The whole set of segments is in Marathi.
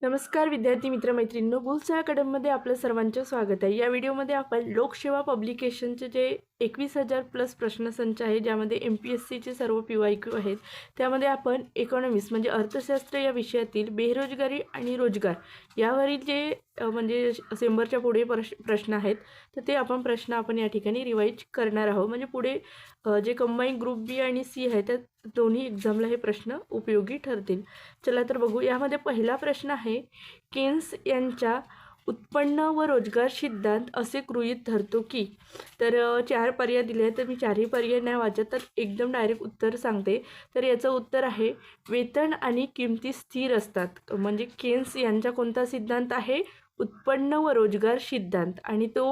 नमस्कार विद्यार्थी मित्र मैत्रिणींनो, बुल्सच्या अकॅडमीमध्ये आपलं सर्वांचं स्वागत आहे। या व्हिडिओमध्ये आपण लोकसेवा पब्लिकेशनचे जे 21,000 प्लस प्रश्नसंच आहे, ज्यामध्ये MPSCचे सर्व PYQ आहेत, त्यामध्ये आपण इकॉनॉमिक्स म्हणजे अर्थशास्त्र या विषयातील बेरोजगारी आणि रोजगार यावरील जे म्हणजे सेंबरच्या पुढे प्रश्न आहेत, तर ते प्रश्न आपण या ठिकाणी रिवाइज करणार आहोत। म्हणजे पुढे जे कंबाईन ग्रुप बी आणि सी आहे, त्या दोन्ही एक्झामला हे प्रश्न उपयोगी ठरतील। चला तर बघू। यामध्ये पहिला प्रश्न आहे, केन्स यांच्या उत्पन्न व रोजगार सिद्धांत असे गृहीत धरतो की। तर 4 पर्याय दिले आहेत, तर मी 4ही पर्याय नाही वाचत, तर एकदम डायरेक्ट उत्तर सांगते। तर याचं उत्तर आहे, वेतन आणि किमती स्थिर असतात। म्हणजे केन्स यांचा कोणता सिद्धांत आहे? उत्पन्न व रोजगार सिद्धांत। आणि तो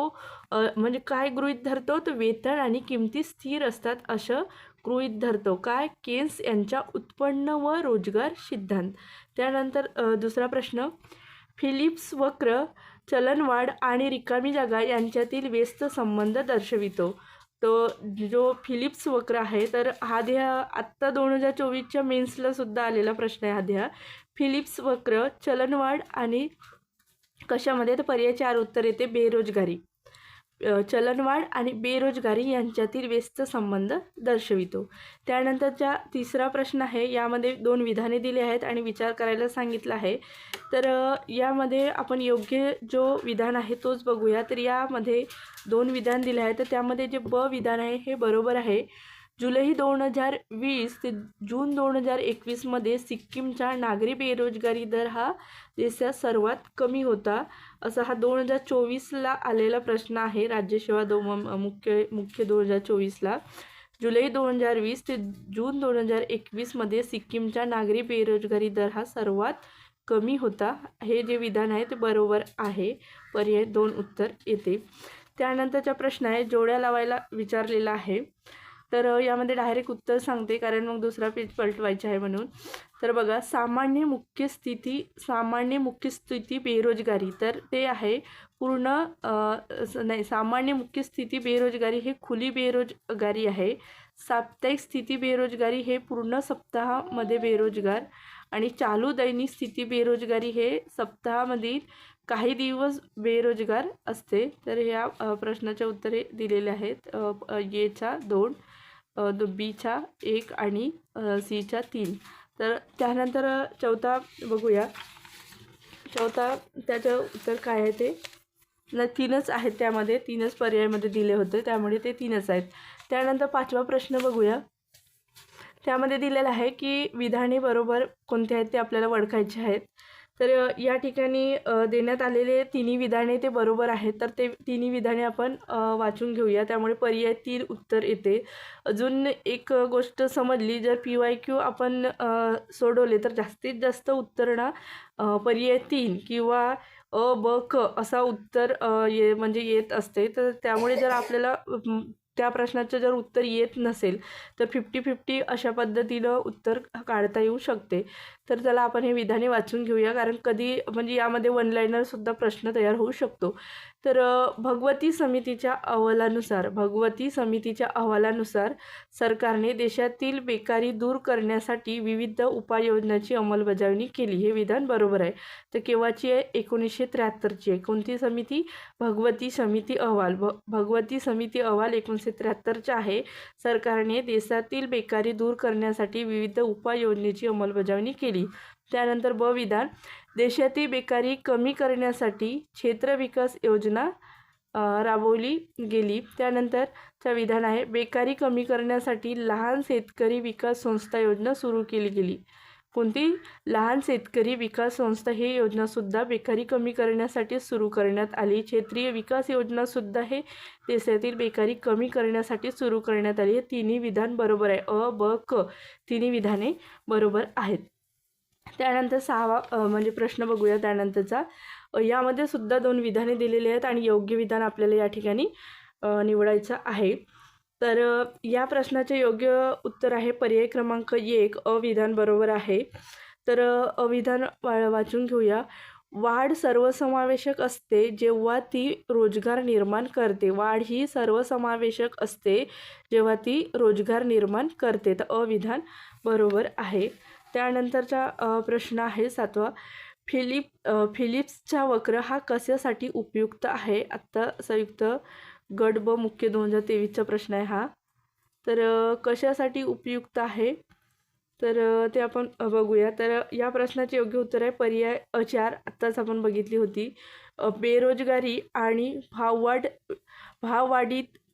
म्हणजे काय गृहीत धरतो? तर वेतन आणि किमती स्थिर असतात असं गृहीत धरतो। काय? केन्स यांच्या उत्पन्न व रोजगार सिद्धांत। त्यानंतर दुसरा प्रश्न, फिलिप्स वक्र चलनवाढ आणि रिकामी जागा यांच्यातील व्यस्त संबंध दर्शवितो। तो जो फिलिप्स वक्र आहे, तर हा आत्ता 2024च्या मेन्सला सुद्धा आलेला प्रश्न आहे। हा फिलिप्स वक्र चलनवाढ आणि कशामध्ये? तर पर्याय 4 उत्तर येते, बेरोजगारी। चलनवाढ आणि बेरोजगारी यांच्यातील व्यस्त संबंध दर्शवितो। त्यानंतरचा तिसरा प्रश्न आहे, यामध्ये 2 विधाने दिली आहेत आणि विचार करायला सांगितलं आहे। तर यामध्ये आपण योग्य जो विधान आहे तोच बघूया। तर यामध्ये 2 विधान दिले आहेत, तर त्यामध्ये जे ब विधान आहे हे बरोबर आहे। जुलै 2020 ते जून 2021 मध्ये सिक्कीमचा नागरी बेरोजगारी दर हा देशात सर्वात कमी होता, असा हा 2024ला आलेला प्रश्न आहे। राज्यसेवा मुख्य 2024ला जुलै 2020 ते जून 2021 मध्ये सिक्कीमचा नागरी बेरोजगारी दर हा सर्वात कमी होता। हे जे विधान आहे ते बरोबर आहे, पर्याय 2 उत्तर येते। त्यानंतरचा प्रश्न आहे, जोड्या लावायला विचारलेला आहे। तर यामध्ये डायरेक्ट उत्तर सांगते, कारण मग दुसरा पेज पलटवायचा आहे म्हणून। तर बघा, सामान्य मुख्य स्थिती बेरोजगारी, तर ते आहे पूर्ण नाही, सामान्य मुख्य स्थिती बेरोजगारी हे खुली बेरोजगारी आहे। साप्ताहिक स्थिती बेरोजगारी हे पूर्ण सप्ताहामध्ये बेरोजगार, आणि चालू दैनिक स्थिती बेरोजगारी हे सप्ताहामधील काही दिवस बेरोजगार असते। तर या प्रश्नाचे उत्तरे दिलेले आहेत, एचा 2, बीचा 1 आणि सीचा 3। तर त्यानंतर चौथा बघूया। चौथा त्याचं उत्तर काय आहे? ते 3च आहेत, त्यामध्ये 3च पर्यायामध्ये दिले होते, त्यामुळे ते 3च आहेत। त्यानंतर 5वा प्रश्न बघूया। त्यामध्ये दिलेलं आहे की विधाने बरोबर कोणते आहेत ते आपल्याला ओळखायचे आहेत। तर या ठिकाणी देण्यात आलेले 3ही विधाने ते बरोबर आहेत, तर ते 3ही विधाने आपण वाचून घेऊया। त्यामुळे पर्याय 3 उत्तर येते। अजून एक गोष्ट समजली, जर PYQ आपण सोडवले तर जास्तीत जास्त उत्तर ना पर्याय 3 किंवा अ, ब, क असा उत्तर म्हणजे येत असते। तर त्यामुळे जर आपल्याला त्या प्रश्नाचं जर उत्तर येत नसेल तर 50-50 अशा पद्धतीनं उत्तर काढता येऊ शकते। तर चला आपण हे विधाने वाचून घेऊया, कारण कधी म्हणजे यामध्ये 1 लाइनर सुद्धा प्रश्न तयार होऊ शकतो। तर भगवती समितीच्या अहवालानुसार सरकारने देशातील बेकारी दूर करण्यासाठी विविध उपाययोजनांची अंमलबजावणी केली। हे विधान बरोबर आहे। तर केव्हाची आहे? 1973ची आहे। कोणती समिती? भगवती समिती अहवाल। भगवती समिती अहवाल 1973चा आहे। सरकारने देशातील बेकारी दूर करण्यासाठी विविध उपाययोजनेची अंमलबजावणी केली। त्यानंतर ब विधान, देशातील बेकारी कमी करण्यासाठी क्षेत्र विकास योजना राबवली गेली। त्यानंतरचा विधान आहे, बेकारी कमी करण्यासाठी लहान शेतकरी विकास संस्था योजना सुरू केली गेली। कोणती? लहान शेतकरी विकास संस्था ही योजना सुद्धा बेकारी कमी करण्यासाठी सुरू करण्यात आली। क्षेत्रीय विकास योजना सुद्धा हे देशातील बेकारी कमी करण्यासाठी सुरू करण्यात आली। हे 3ही विधान बरोबर आहे। अ, ब, क 3ही विधाने बरोबर आहेत। त्यानंतर 6वा म्हणजे प्रश्न बघूया। त्यानंतरचा यामध्ये सुद्धा 2 विधाने दिलेली आहेत आणि योग्य विधान आपल्याला या ठिकाणी निवडायचं आहे। तर या प्रश्नाचे योग्य उत्तर आहे पर्याय क्रमांक 1, अविधान बरोबर आहे। तर अविधान वाचून घेऊया। वाढ सर्वसमावेशक असते जेव्हा ती रोजगार निर्माण करते। वाढ ही सर्वसमावेशक असते जेव्हा ती रोजगार निर्माण करते। तर अविधान बरोबर आहे। त्यानंतरचा प्रश्न आहे 7वा, फिलिप्सचा वक्र हा कशासाठी उपयुक्त आहे? आत्ता संयुक्त गट ब मुख्य 2023चा प्रश्न आहे हा. तर कशासाठी उपयुक्त आहे? तर ते आपण बघूया. तर या प्रश्नाचे योग्य उत्तर आहे पर्याय 4. आत्ताच आपण बघितली होती. बेरोजगारी आणि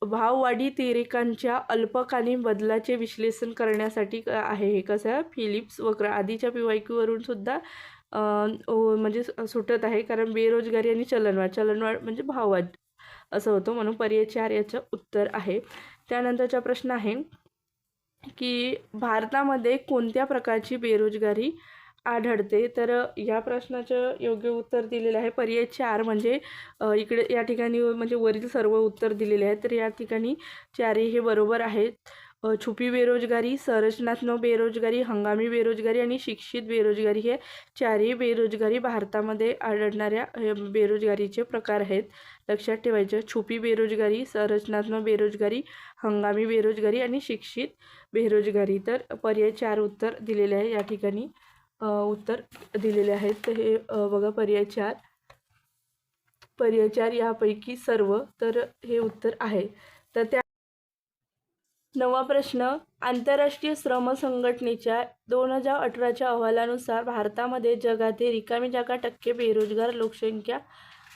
भाववाढीतिरेकांच्या अल्पकालीन बदलाचे विश्लेषण करण्यासाठी आहे हे. कसं आहे? फिलिप्स वक्र आधीच्या PYQ वरून सुद्धा म्हणजे सुटत आहे, कारण बेरोजगारी आणि चलनवाढ म्हणजे भाववाढ असं होतं, म्हणून पर्याय 4 याचं उत्तर आहे. त्यानंतरचा प्रश्न आहे की भारतामध्ये कोणत्या प्रकारची बेरोजगारी आढळते? तर या प्रश्नाचं योग्य उत्तर दिलेलं आहे पर्याय 4. म्हणजे इकडे या ठिकाणी म्हणजे वरील सर्व उत्तर दिलेले आहेत, तर या ठिकाणी 4 हे बरोबर आहेत. छुपी बेरोजगारी, संरचनात्मक बेरोजगारी, हंगामी बेरोजगारी आणि शिक्षित बेरोजगारी हे 4ही बेरोजगारी भारतामध्ये आढळणाऱ्या बेरोजगारीचे प्रकार आहेत. लक्षात ठेवायचं. छुपी बेरोजगारी, संरचनात्मक बेरोजगारी, हंगामी बेरोजगारी आणि शिक्षित बेरोजगारी. तर पर्याय 4 उत्तर दिलेले आहे या ठिकाणी. उत्तर दिलेले आहेत. तर हे बघा पर्याय 4 यापैकी सर्व, तर हे उत्तर आहे. तर त्या 9वा प्रश्न, आंतरराष्ट्रीय श्रम संघटनेच्या 2018च्या अहवालानुसार भारतामध्ये जगातील रिकामी जागा टक्के बेरोजगार लोकसंख्या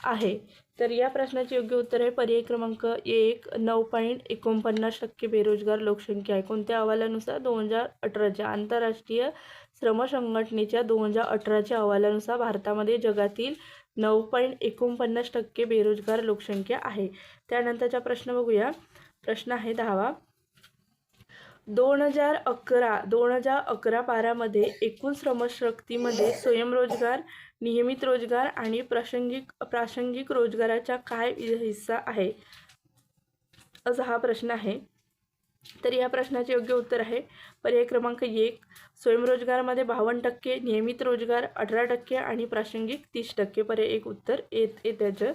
आहे. तर या प्रश्नाचे योग्य उत्तर आहे पर्याय क्रमांक 1. 9.49% बेरोजगार लोकसंख्या आहे. कोणत्या अहवालानुसार? 2018च्या आंतरराष्ट्रीय श्रम संघटनेच्या 2018च्या अहवालानुसार भारतामध्ये जगातील 9.49% बेरोजगार लोकसंख्या आहे. त्यानंतरचा प्रश्न बघूया. प्रश्न आहे 10वा. 2011-12 मध्ये एकूण श्रमशक्तीमध्ये स्वयंरोजगार, नियमित रोजगार आणि प्रासंगिक रोजगाराचा काय हिस्सा आहे, असा हा प्रश्न आहे. तर या प्रश्नाचे योग्य उत्तर आहे पर्याय क्रमांक 1. स्वयंरोजगारामध्ये 52%, नियमित रोजगार 18% आणि प्रासंगिक 30%. पर्याय 1 उत्तर येत त्याचं.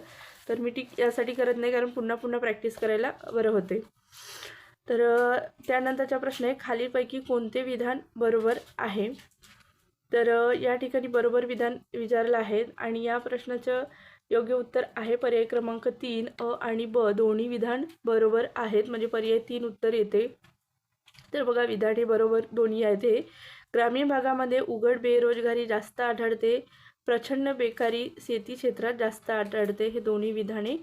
तर मी यासाठी करत नाही, कारण पुन्हा प्रॅक्टिस करायला बरं होते. तर त्यानंतरचा प्रश्न आहे, खालीलपैकी कोणते विधान बरोबर आहे? तर या ठिकाणी बरोबर विधान विचारलं आहे आणि या प्रश्नाचं योग्य उत्तर आहे पर्याय क्रमांक 3. अ आणि ब दोन्ही विधान बरोबर आहेत, म्हणजे पर्याय 3 उत्तर येते. तर बघा विधान हे बरोबर दोन्ही आहेत. ग्रामीण भागामध्ये उघड बेरोजगारी जास्त आढळते, प्रचंड बेकारी शेती क्षेत्रात जास्त आढळते. हे दोन्ही विधाने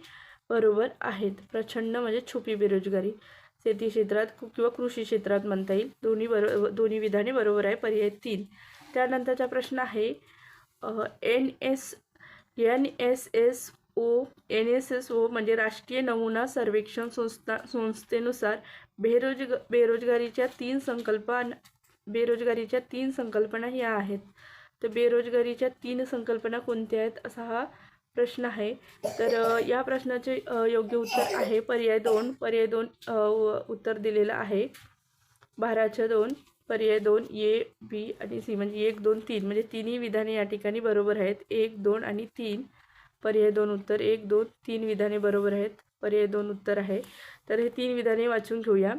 बरोबर आहेत. प्रचंड म्हणजे छुपी बेरोजगारी शेती क्षेत्रात किंवा कृषी क्षेत्रात म्हणता येईल. दोन्ही विधाने बरोबर आहे. पर्याय 3. त्यानंतरचा प्रश्न आहे NSSO म्हणजे राष्ट्रीय नमुना सर्वेक्षण संस्थेनुसार बेरोजगारीच्या तीन संकल्पना ह्या आहेत. तर बेरोजगारीच्या 3 संकल्पना कोणत्या आहेत, असा हा प्रश्न आहे. तर या प्रश्नाचे योग्य उत्तर आहे पर्याय 2. पर्याय 2 उत्तर दिलेलं आहे. 12च्या 2. पर्याय 2 A, B आणि C म्हणजे 1, 2, 3 म्हणजे तिन्ही विधाने या ठिकाणी बरोबर आहेत. 1, 2 आणि 3. पर्याय 2 उत्तर 1, 2, 3 विधाने बरोबर आहेत. पर्याय 2 उत्तर आहे. तर हे 3 विधाने वाचून घेऊया.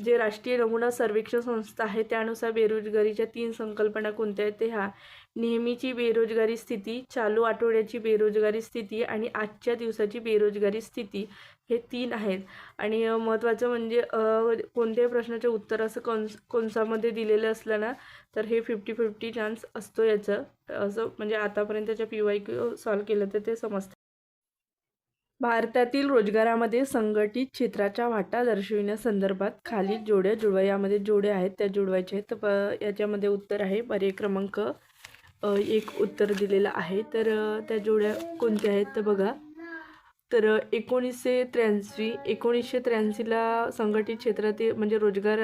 जे राष्ट्रीय नमुना सर्वेक्षण संस्था आहे त्यानुसार बेरोजगारीच्या 3 संकल्पना कोणत्या आहेत? ते ह्या नेहमीची बेरोजगारी स्थिती, चालू आठवड्याची बेरोजगारी स्थिती आणि आजच्या दिवसाची बेरोजगारी स्थिती, हे 3 आहेत. आणि महत्त्वाचं म्हणजे कोणत्याही प्रश्नाचं उत्तर असं कंसामध्ये दिलेलं असलं ना, तर हे 50-50 चान्स असतो याचं. असं म्हणजे आतापर्यंतच्या PYQ सॉल्व केलं तर ते समजतं. भारतातील रोजगारामध्ये संघटित क्षेत्राचा वाटा दर्शविण्यासंदर्भात खालील जोड्या जुळवा. यामध्ये जोड्या आहेत त्या जुळवायच्या आहेत. तर याच्यामध्ये उत्तर आहे पर्याय क्रमांक 1 उत्तर दिलेलं आहे. तर त्या जोड्या कोणत्या आहेत तर बघा. तर 1983ला संघटित क्षेत्रातील म्हणजे रोजगार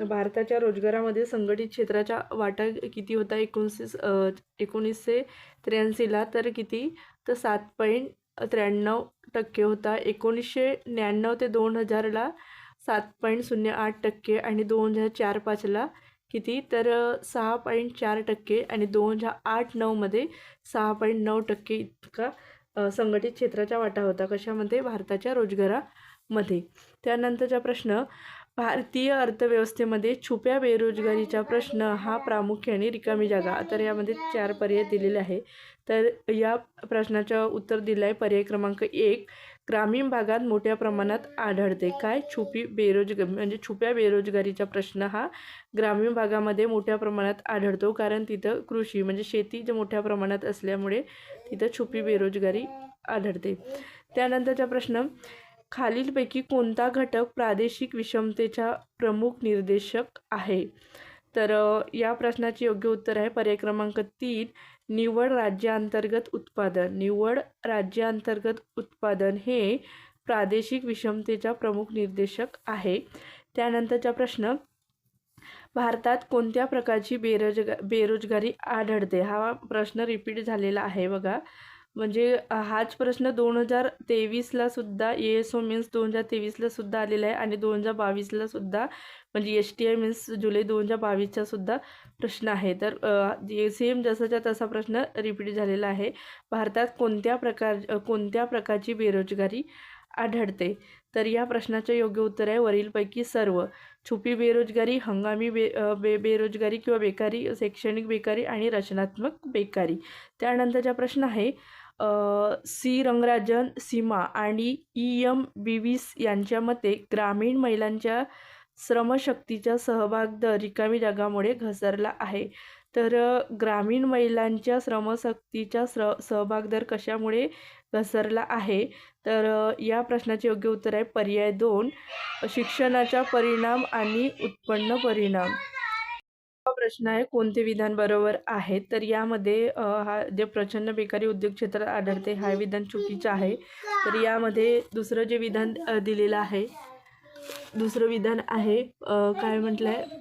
भारताच्या रोजगारामध्ये संघटित क्षेत्राचा वाटा किती होता 1983ला? तर किती? तर 7.93% होता. 1999 ते 2000ला 7.08% आणि 2004-05ला किती? तर 6.4% आणि 2008-09 मध्ये 6.9% इतका संघटित क्षेत्राचा वाटा होता. कशामध्ये? भारताच्या रोजगारामध्ये. त्यानंतरचा प्रश्न, भारतीय अर्थव्यवस्थेमध्ये छुप्या बेरोजगारीचा प्रश्न हा प्रामुख्याने रिकामी जागा. तर यामध्ये 4 पर्याय दिलेले आहे. तर या प्रश्नाचं उत्तर दिलं आहे पर्याय क्रमांक 1. ग्रामीण भागात मोठ्या प्रमाणात आढळते. काय? म्हणजे छुप्या बेरोजगारीचा प्रश्न हा ग्रामीण भागामध्ये मोठ्या प्रमाणात आढळतो, कारण तिथं कृषी म्हणजे शेती जे मोठ्या प्रमाणात असल्यामुळे तिथं छुपी बेरोजगारी आढळते. त्यानंतरचा प्रश्न, खालीलपैकी कोणता घटक प्रादेशिक विषमतेचा प्रमुख निर्देशक आहे? तर या प्रश्नाचे योग्य उत्तर आहे पर्याय क्रमांक 3. निव्वळ राज्यांतर्गत उत्पादन. निव्वळ राज्यांतर्गत उत्पादन हे प्रादेशिक विषमतेचा प्रमुख निर्देशक आहे. त्यानंतरचा प्रश्न, भारतात कोणत्या प्रकारची बेरोजगारी आढळते? हा प्रश्न रिपीट झालेला आहे बघा. म्हणजे हाच प्रश्न 2023ला सुद्धा ASO मीन्स 2023ला सुद्धा आलेला आहे आणि 2022ला सुद्धा, म्हणजे STI मीन्स जुलै 2022चा सुद्धा प्रश्न आहे. तर सेम जसाच्या तसा प्रश्न रिपीट झालेला आहे. भारतात कोणत्या प्रकारची बेरोजगारी आढळते? तर या प्रश्नाचे योग्य उत्तर आहे वरीलपैकी सर्व. छुपी बेरोजगारी, हंगामी बेरोजगारी किंवा बेकारी, शैक्षणिक बेकारी आणि रचनात्मक बेकारी. त्यानंतरचा प्रश्न आहे सी रंगराजन, सीमा आणि EM बिविस यांच्या मते ग्रामीण महिलांच्या श्रमशक्तीचा सहभाग दर रिकामी जागामुळे घसरला आहे. तर ग्रामीण महिलांच्या श्रमशक्तीचा सहभाग दर कशामुळे घसरला आहे? तर या प्रश्नाचे योग्य उत्तर आहे पर्याय 2. शिक्षणाचा परिणाम आणि उत्पन्न परिणाम. हा प्रश्न आहे कोणते विधान बरोबर आहे? तर यामध्ये हा जे प्रचंड बेकारी उद्योग क्षेत्रात आढळते हा विधान चुकीचं आहे. तर यामध्ये दुसरं जे विधान दिलेलं आहे, दुसरं विधान आहे काय म्हटलं आहे,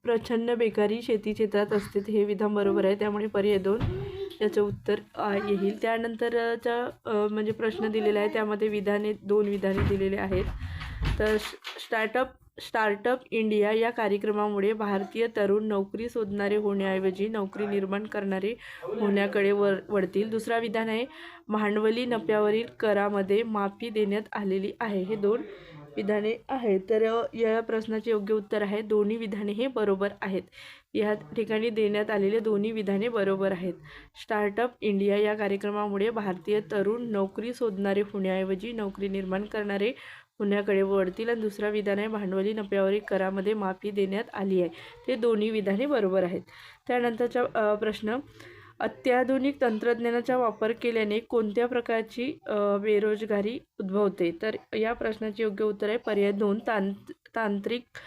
प्रचंड बेकारी शेती क्षेत्रात असते, हे विधान बरोबर आहे. त्यामुळे पर्याय 2 याचं उत्तर येईल. त्यानंतरचा म्हणजे प्रश्न दिलेला आहे त्यामध्ये 2 विधाने दिलेले आहेत. तर स्टार्टअप इंडिया या कार्यक्रमामुळे भारतीय तरुण नोकरी शोधणारे होण्याऐवजी नोकरी निर्माण करणारे होण्याकडे वळतील. दुसरा विधान आहे भांडवली नफ्यावरील करामध्ये माफी देण्यात आलेली आहे. हे 2 विधाने आहेत. तर या प्रश्नाचे योग्य उत्तर आहे दोन्ही विधाने हे बरोबर आहेत. या ठिकाणी देण्यात आलेले दोन्ही विधाने बरोबर आहेत. स्टार्टअप इंडिया या कार्यक्रमामुळे भारतीय तरुण नोकरी शोधणारे होण्याऐवजी नोकरी निर्माण करणारे होण्याकडे वळतील. आणि दुसरा विधान आहे भांडवली नफ्यावरील करामध्ये माफी देण्यात आली आहे. ते दोन्ही विधाने बरोबर आहेत. त्यानंतरचा प्रश्न, अत्याधुनिक तंत्रज्ञानाचा वापर केल्याने कोणत्या प्रकारची बेरोजगारी उद्भवते? तर या प्रश्नाचे योग्य उत्तर आहे पर्याय 2. तांत्रिक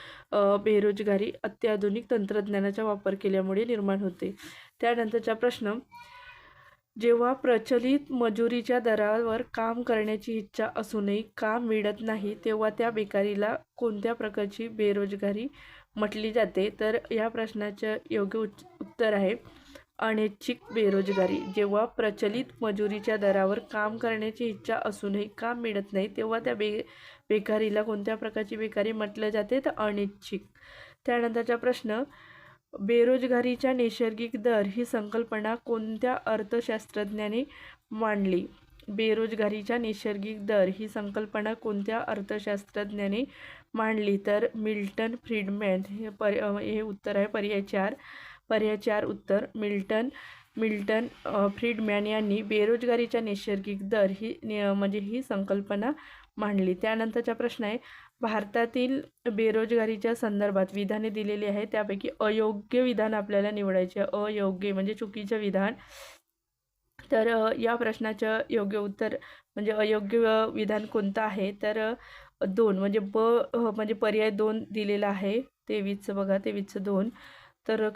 बेरोजगारी अत्याधुनिक तंत्रज्ञानाचा वापर केल्यामुळे निर्माण होते. त्यानंतरचा प्रश्न, जेव्हा प्रचलित मजुरीच्या दरावर काम करण्याची इच्छा असूनही काम मिळत नाही तेव्हा त्या बेकारीला कोणत्या प्रकारची बेरोजगारी म्हटली जाते? तर या प्रश्नाचं योग्य उत्तर आहे अनैच्छिक बेरोजगारी. जेव्हा प्रचलित मजुरीच्या दरावर काम करण्याची इच्छा असूनही काम मिळत नाही तेव्हा त्या बेकारीला कोणत्या प्रकारची बेकारी म्हटलं जाते? तर अनैच्छिक. त्यानंतरचा प्रश्न, बेरोजगारीचा नैसर्गिक दर ही संकल्पना कोणत्या अर्थशास्त्रज्ञाने मांडली? बेरोजगारीचा नैसर्गिक दर ही संकल्पना कोणत्या अर्थशास्त्रज्ञाने मांडली? तर मिल्टन फ्रीडमॅन. हे उत्तर आहे पर्याय 4. पर्याय 4 उत्तर मिल्टन फ्रीडमॅन यांनी बेरोजगारीचा नैसर्गिक दर ही संकल्पना मांडली. त्यानंतरचा प्रश्न आहे भारतातील बेरोजगारीच्या संदर्भात विधाने दिलेली आहे त्यापैकी अयोग्य विधान आपल्याला निवडायचे. अयोग्य म्हणजे चुकीचं विधान. तर या प्रश्नाचं योग्य उत्तर म्हणजे अयोग्य विधान कोणतं आहे? तर 2 म्हणजे म्हणजे पर्याय 2 दिलेला आहे 23चं बघा 23चं 2. तर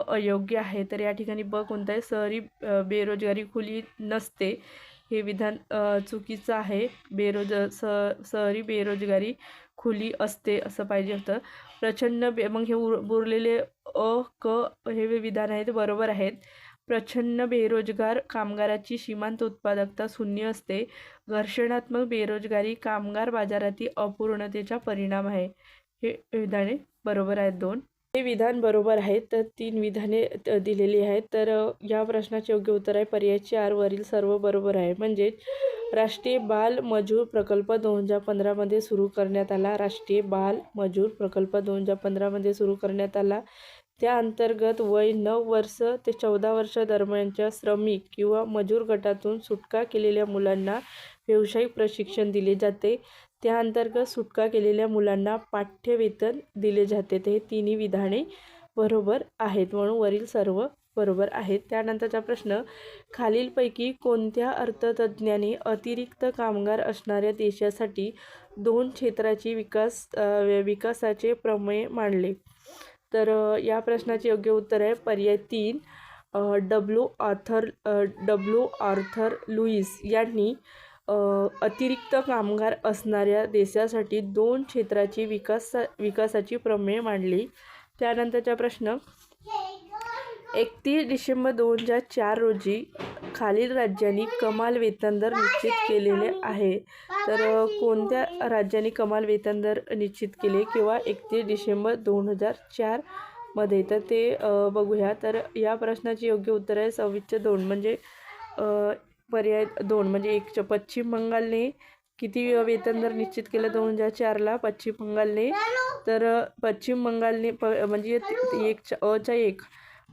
अयोग्य आहे. तर या ठिकाणी कोणतं आहे? शहरी बेरोजगारी खुली नसते हे विधान चुकीचं आहे. शहरी बेरोजगारी खुली असते असं पाहिजे होतं. प्रचंड मग हे उरलेले हे विधान आहे ते बरोबर आहेत. प्रचंड बेरोजगार कामगाराची सीमांत उत्पादकता शून्य असते. घर्षणात्मक बेरोजगारी कामगार बाजारातील अपूर्णतेचा परिणाम आहे. हे विधाने बरोबर आहेत 2. हे विधान बरोबर आहेत. तर 3 विधाने दिलेली आहेत. तर या प्रश्नाचे योग्य उत्तर आहे पर्याय 4 वरील सर्व बरोबर आहे. म्हणजे राष्ट्रीय बाल मजूर प्रकल्प 2015 मध्ये सुरू करण्यात आला. राष्ट्रीय बाल मजूर प्रकल्प 2015 मध्ये सुरू करण्यात आला. त्या अंतर्गत वय 9 वर्ष ते 14 वर्ष दरम्यानच्या श्रमिक किंवा मजूर गटातून सुटका केलेल्या मुलांना व्यावसायिक प्रशिक्षण दिले जाते. त्या अंतर्गत सुटका केलेल्या मुलांना पाठ्यवेतन दिले जाते. हे तिन्ही विधाने बरोबर आहेत, म्हणून वरील सर्व बरोबर आहेत. त्यानंतरचा प्रश्न, खालीलपैकी कोणत्या अर्थतज्ज्ञाने अतिरिक्त कामगार असणाऱ्या देशासाठी 2 क्षेत्राची विकासाचे प्रमेय मांडले? तर या प्रश्नाचे योग्य उत्तर आहे पर्याय 3. डब्ल्यू आर्थर लुईस यांनी अतिरिक्त कामगार असणाऱ्या देशासाठी 2 क्षेत्राची विकासाची प्रमेय मांडली. त्यानंतरचा प्रश्न, 31 डिसेंबर 2004 रोजी खालील राज्यांनी कमाल वेतन दर निश्चित केलेले आहे? तर कोणत्या राज्यांनी कमाल वेतन दर निश्चित केले किंवा 31 डिसेंबर 2004 मध्ये? तर ते बघूया. तर या प्रश्नाचे योग्य उत्तर आहे 26/2 म्हणजे पर्याय 2 म्हणजे 1. पश्चिम बंगालने किती वेतन दर निश्चित केलं 2004ला पश्चिम बंगालने? तर पश्चिम बंगालने म्हणजे 1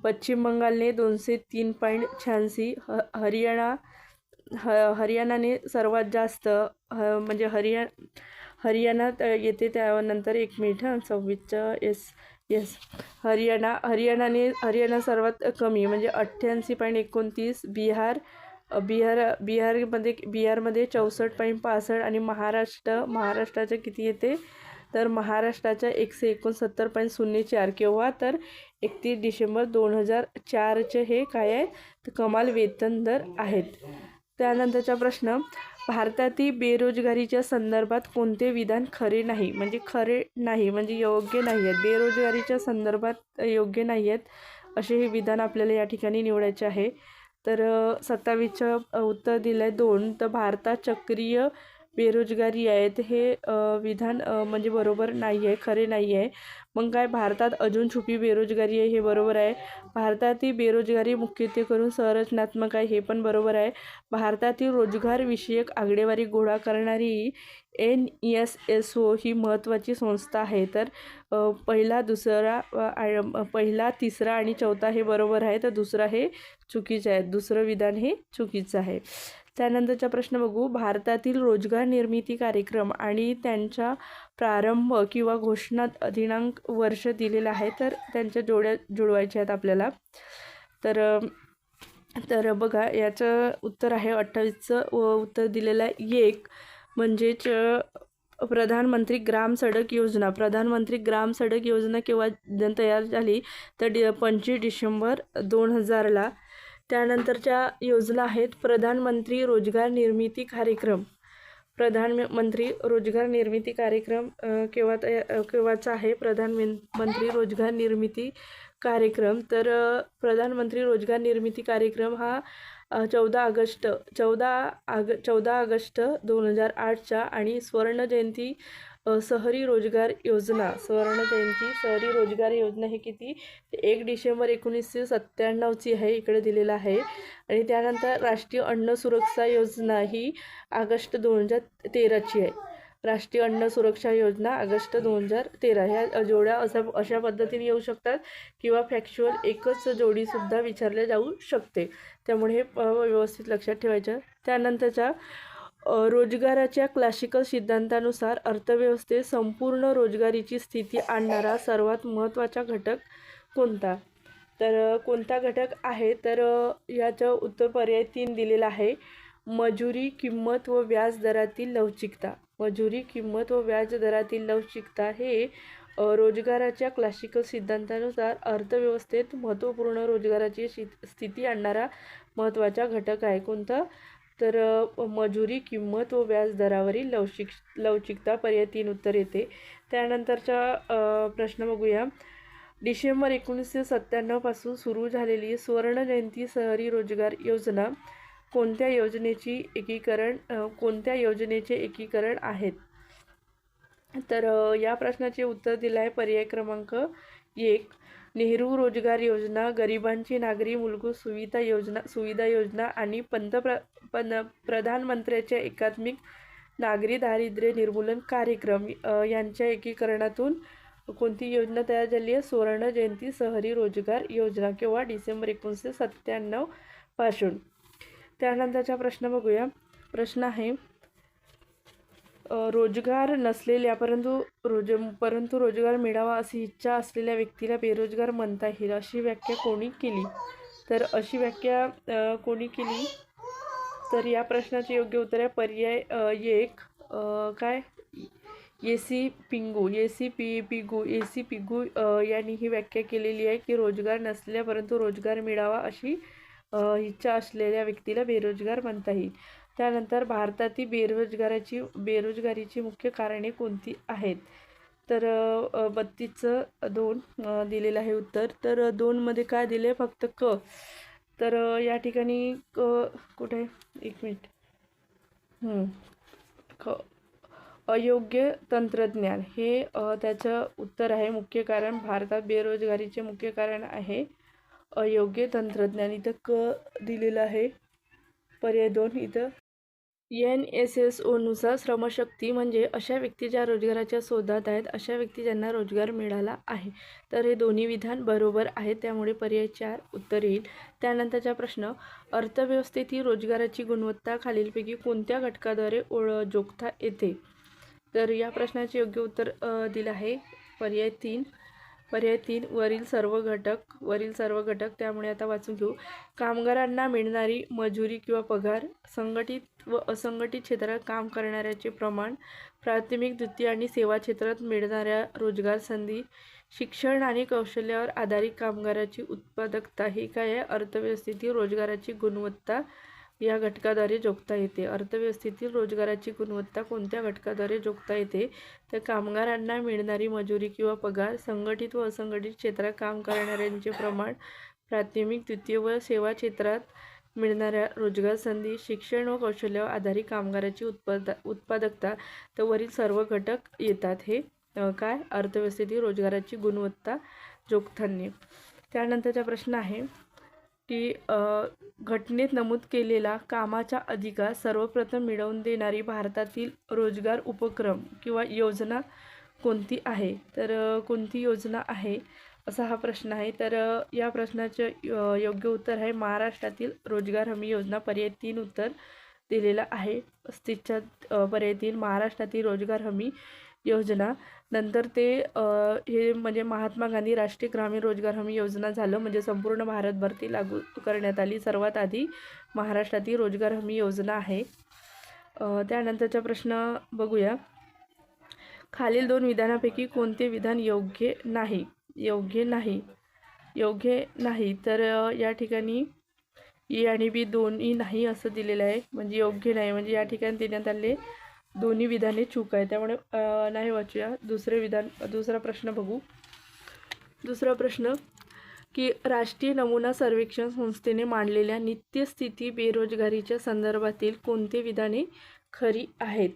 पश्चिम बंगालने 203.86. हरियाणाने सर्वात जास्त म्हणजे हरियाणा येते. त्यानंतर 1 मिनिट 26 येस हरियाणा सर्वात कमी म्हणजे 88.29. बिहारमध्ये 64.65 आणि महाराष्ट्राचं किती येते? तर महाराष्ट्राच्या 169.04 केव्हा? तर 31 डिसेंबर 2004चे हे काय आहे? तर कमाल वेतन दर आहेत. त्यानंतरचा प्रश्न, भारतातील बेरोजगारीच्या संदर्भात कोणते विधान खरे नाही म्हणजे योग्य नाही आहेत? बेरोजगारीच्या संदर्भात योग्य नाही आहेत असे हे विधान आपल्याला या ठिकाणी निवडायचे आहे. तर 27चं उत्तर दिलं आहे 2. तर भारतात चक्रीय बेरोजगारी आहेत हे विधान म्हणजे बरोबर नाही आहे, खरे नाही आहे. मग काय, भारतात अजून छुपी बेरोजगारी आहे हे बरोबर आहे. भारतातील बेरोजगारी मुख्यत्वे करून संरचनात्मक आहे हे पण बरोबर आहे. भारतातील रोजगार विषयक आकडेवारी गोळा करणारी NSSO ही महत्त्वाची संस्था आहे. तर पहिला, तिसरा आणि चौथा हे बरोबर आहे, तर दुसरा हे चुकीचं आहे. दुसरं विधान हे चुकीचं आहे. त्यानंतरचा प्रश्न बघू, भारतातील रोजगार निर्मिती कार्यक्रम आणि त्यांचा प्रारंभ किंवा घोषणा दिनांक वर्ष दिलेला आहे. तर त्यांच्या जोड्या जुळवायच्या आहेत आपल्याला. तर बघा याचं उत्तर आहे 28चं उत्तर दिलेलं आहे 1 म्हणजेच प्रधानमंत्री ग्राम सडक योजना. प्रधानमंत्री ग्राम सडक योजना केव्हा तयार झाली? तर 25 डिसेंबर 2000ला. त्यानंतरच्या योजना आहेत प्रधानमंत्री रोजगार निर्मिती कार्यक्रम. प्रधानमंत्री रोजगार निर्मिती कार्यक्रम केव्हाचा आहे? प्रधानमंत्री रोजगार निर्मिती कार्यक्रम. तर प्रधानमंत्री रोजगार निर्मिती कार्यक्रम हा 14 ऑगस्ट 2008चा आणि स्वर्ण जयंती शहरी रोजगार योजना हे किती? 1 डिसेंबर 1997ची आहे, इकडे दिलेलं आहे. आणि त्यानंतर राष्ट्रीय अन्न सुरक्षा योजना ही ऑगस्ट 2013ची आहे. राष्ट्रीय अन्न सुरक्षा योजना ऑगस्ट 2013. ह्या जोड्या अशा पद्धतीने येऊ शकतात किंवा फॅक्च्युअल एकच जोडीसुद्धा विचारले जाऊ शकते, त्यामुळे हे व्यवस्थित लक्षात ठेवायचं. त्यानंतरच्या रोजगाराच्या क्लासिकल सिद्धांतानुसार अर्थव्यवस्थेत संपूर्ण रोजगारीची स्थिती आणणारा सर्वात महत्त्वाचा घटक कोणता? तर कोणता घटक आहे? तर याचं उत्तर पर्याय 3 दिलेला आहे, मजुरी, किंमत व व्याज दरातील लवचिकता. मजुरी, किंमत व व्याज दरातील लवचिकता हे रोजगाराच्या क्लासिकल सिद्धांतानुसार अर्थव्यवस्थेत महत्त्वपूर्ण रोजगाराची स्थिती आणणारा महत्त्वाचा घटक आहे. कोणता? तर मजुरी, किंमत व व्याज दरावरील लवचिकता. पर्याय 3 उत्तर येते. त्यानंतरचा प्रश्न बघूया, डिसेंबर 1997 पासून सुरू झालेली स्वर्ण जयंती शहरी रोजगार योजना कोणत्या योजनेचे एकीकरण आहेत? तर या प्रश्नाचे उत्तर दिलं आहे पर्याय क्रमांक 1, नेहरू रोजगार योजना, गरिबांची नागरी मूलभूत सुविधा योजना आणि प्रधानमंत्र्यांच्या एकात्मिक नागरी दारिद्र्य निर्मूलन कार्यक्रम यांच्या एकीकरणातून कोणती योजना तयार झाली आहे? सुवर्ण जयंती शहरी रोजगार योजना किंवा डिसेंबर 1997 पासून. त्यानंतरचा प्रश्न बघूया. प्रश्न आहे रोजगार नसलेल्या परंतु रोजगार मिळावा अशी इच्छा असलेल्या व्यक्तीला बेरोजगार म्हणता येईल अशी व्याख्या कोणी केली? तर अशी व्याख्या कोणी केली? तर या प्रश्नाचे योग्य उत्तर आहे पर्याय 1 काय एसी पिगू यांनी ही व्याख्या केलेली आहे की रोजगार नसलेल्या परंतु रोजगार मिळावा अशी इच्छा असलेल्या व्यक्तीला बेरोजगार म्हणता येईल. त्यानंतर भारतातील बेरोजगारीची मुख्य कारणे कोणती आहेत? तर 32 दिलेलं आहे उत्तर. तर 2 मध्ये काय दिले? फक्त क. तर या ठिकाणी कुठे एक मिनिट अयोग्य तंत्रज्ञान हे त्याचं उत्तर आहे. मुख्य कारण भारतात बेरोजगारीचे मुख्य कारण आहे अयोग्य तंत्रज्ञान. इथं क दिलेलं आहे. पर्याय 2 इथं. NSSO नुसार श्रमशक्ती म्हणजे अशा व्यक्ती ज्या रोजगाराच्या शोधात आहेत अशा व्यक्ती ज्यांना रोजगार मिळाला आहे. तर हे दोन्ही विधान बरोबर आहे, त्यामुळे पर्याय 4 उत्तर येईल. त्यानंतरचा प्रश्न अर्थव्यवस्थेतील रोजगाराची गुणवत्ता खालीलपैकी कोणत्या घटकाद्वारे जोखता येते? तर या प्रश्नाचे योग्य उत्तर दिलं आहे पर्याय 3 वरील सर्व घटक. त्यामुळे आता वाचून घेऊ. कामगारांना मिळणारी मजुरी किंवा पगार, संघटित व असंघटित क्षेत्रात काम करणाऱ्याचे प्रमाण, प्राथमिक द्वितीय आणि सेवा क्षेत्रात मिळणाऱ्या रोजगार संधी, शिक्षण आणि कौशल्यावर आधारित कामगाराची उत्पादकता ही काय आहे? अर्थव्यवस्थेतील रोजगाराची गुणवत्ता या घटकाद्वारे जोखता येते. अर्थव्यवस्थेतील रोजगाराची गुणवत्ता कोणत्या घटकाद्वारे जोखता येते? तर कामगारांना मिळणारी मजुरी किंवा पगार, संघटित व असंघटित क्षेत्रात काम करणाऱ्यांचे प्रमाण, प्राथमिक द्वितीय व सेवा क्षेत्रात मिळणाऱ्या रोजगार संधी, शिक्षण व कौशल्यावर आधारित कामगाराची उत्पादकता. तर वरील सर्व घटक येतात हे काय? अर्थव्यवस्थेतील रोजगाराची गुणवत्ता जोखताना. त्यानंतरचा प्रश्न आहे की घटनेत नमूद केलेला कामाचा अधिकार सर्वप्रथम मिळवून देणारी भारतातील रोजगार उपक्रम किंवा योजना कोणती आहे? तर कोणती योजना आहे असा हा प्रश्न आहे. तर या प्रश्नाचं योग्य उत्तर आहे महाराष्ट्रातील रोजगार हमी योजना. पर्याय 3 उत्तर दिलेला आहे. 35 पर्याय 3 महाराष्ट्रातील रोजगार हमी योजना. नंतर ते हे म्हणजे महात्मा गांधी राष्ट्रीय ग्रामीण रोजगार हमी योजना झालं, म्हणजे संपूर्ण भारतभर ती लागू करण्यात आली. सर्वात आधी महाराष्ट्रातील रोजगार हमी योजना आहे. त्यानंतरचा प्रश्न बघूया. खालील 2 विधानापैकी कोणते विधान योग्य नाही? तर या ठिकाणी ए आणि बी दोन्ही नाही असं दिलेलं आहे, म्हणजे योग्य नाही. म्हणजे या ठिकाणी देण्यात आले दोन्ही विधाने चूक आहे, त्यामुळे नाही वाचूया. दुसरा प्रश्न बघू. दुसरा प्रश्न की राष्ट्रीय नमुना सर्वेक्षण संस्थेने मांडलेल्या नित्यस्थिती बेरोजगारीच्या संदर्भातील कोणते विधाने खरी आहेत?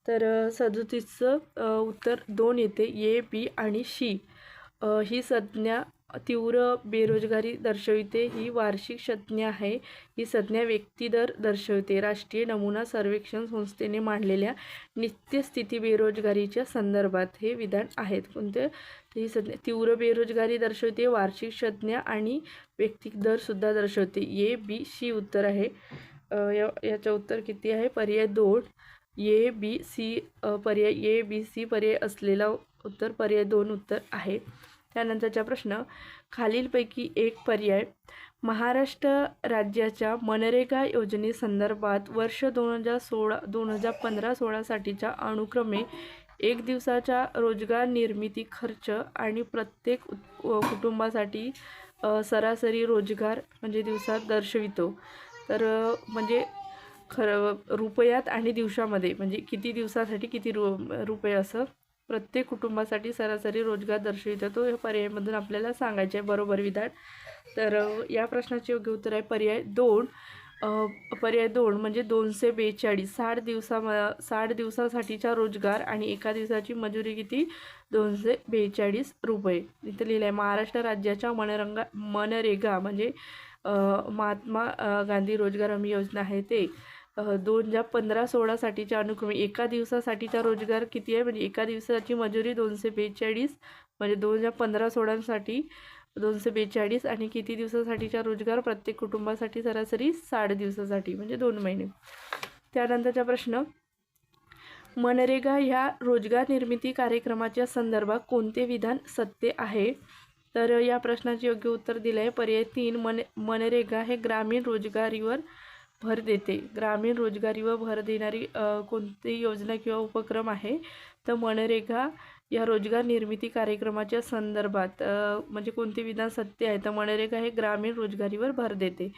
तर 37चं उत्तर 2 येते. ए, बी आणि सी. ही संज्ञा तीव्र बेरोजगारी दर्शविते. ही वार्षिक संज्ञा आहे. ही संज्ञा व्यक्तिदर दर्शवते. राष्ट्रीय नमुना सर्वेक्षण संस्थेने मांडलेल्या नित्यस्थिती बेरोजगारीच्या संदर्भात हे विधान आहेत. कोणते? ही संज्ञा तीव्र बेरोजगारी दर्शवते, वार्षिक संज्ञा आणि व्यक्तिक दर सुद्धा दर्शवते. ए, बी, सी उत्तर आहे. याचं उत्तर किती आहे? पर्याय 2 ए, बी, सी. पर्याय ए, बी, सी पर्याय असलेला उत्तर पर्याय 2 उत्तर आहे. त्यानंतरचा प्रश्न खालीलपैकी एक पर्याय महाराष्ट्र राज्याच्या मनरेगा योजनेसंदर्भात वर्ष 2015-16 साठीच्या अनुक्रमे 1 दिवसाचा रोजगार निर्मिती खर्च आणि प्रत्येक कुटुंबासाठी सरासरी रोजगार म्हणजे दिवसात दर्शवितो. तर म्हणजे रुपयात आणि दिवसामध्ये म्हणजे किती दिवसासाठी किती रुपये असं प्रत्येक कुटुंबासाठी सरासरी रोजगार दर्शवितो. तो या पर्यायामधून आपल्याला सांगायचे आहे बरोबर विधान. तर या प्रश्नाचे योग्य उत्तर आहे पर्याय 2 पर्याय 2 म्हणजे 242 60 दिवसासाठीचा रोजगार आणि एका दिवसाची मजुरी किती 242 रुपये. इथं लिहिलं आहे महाराष्ट्र राज्याच्या मनरेगा म्हणजे महात्मा गांधी रोजगार हमी योजना आहे ते 2015-16साठीच्या अनुक्रमे एका दिवसासाठीचा रोजगार किती आहे म्हणजे एका दिवसाची मजुरी 242 म्हणजे 2015-16साठी 242 आणि किती दिवसासाठीचा रोजगार प्रत्येक कुटुंबासाठी सरासरी 60 दिवसासाठी म्हणजे 2 महिने. त्यानंतरचा प्रश्न मनरेगा ह्या रोजगार निर्मिती कार्यक्रमाच्या संदर्भात कोणते विधान सत्य आहे. तर या प्रश्नाचे योग्य उत्तर दिले आहे पर्याय 3 मनरेगा हे ग्रामीण रोजगारीवर भर देते. ग्रामीण रोजगारीवर भर देणारी कोणती योजना किंवा उपक्रम आहे तर मनरेगा या रोजगार निर्मिती कार्यक्रमाच्या संदर्भात म्हणजे कोणते विधान सत्य आहे तर मनरेगा हे ग्रामीण रोजगारीवर भर देते.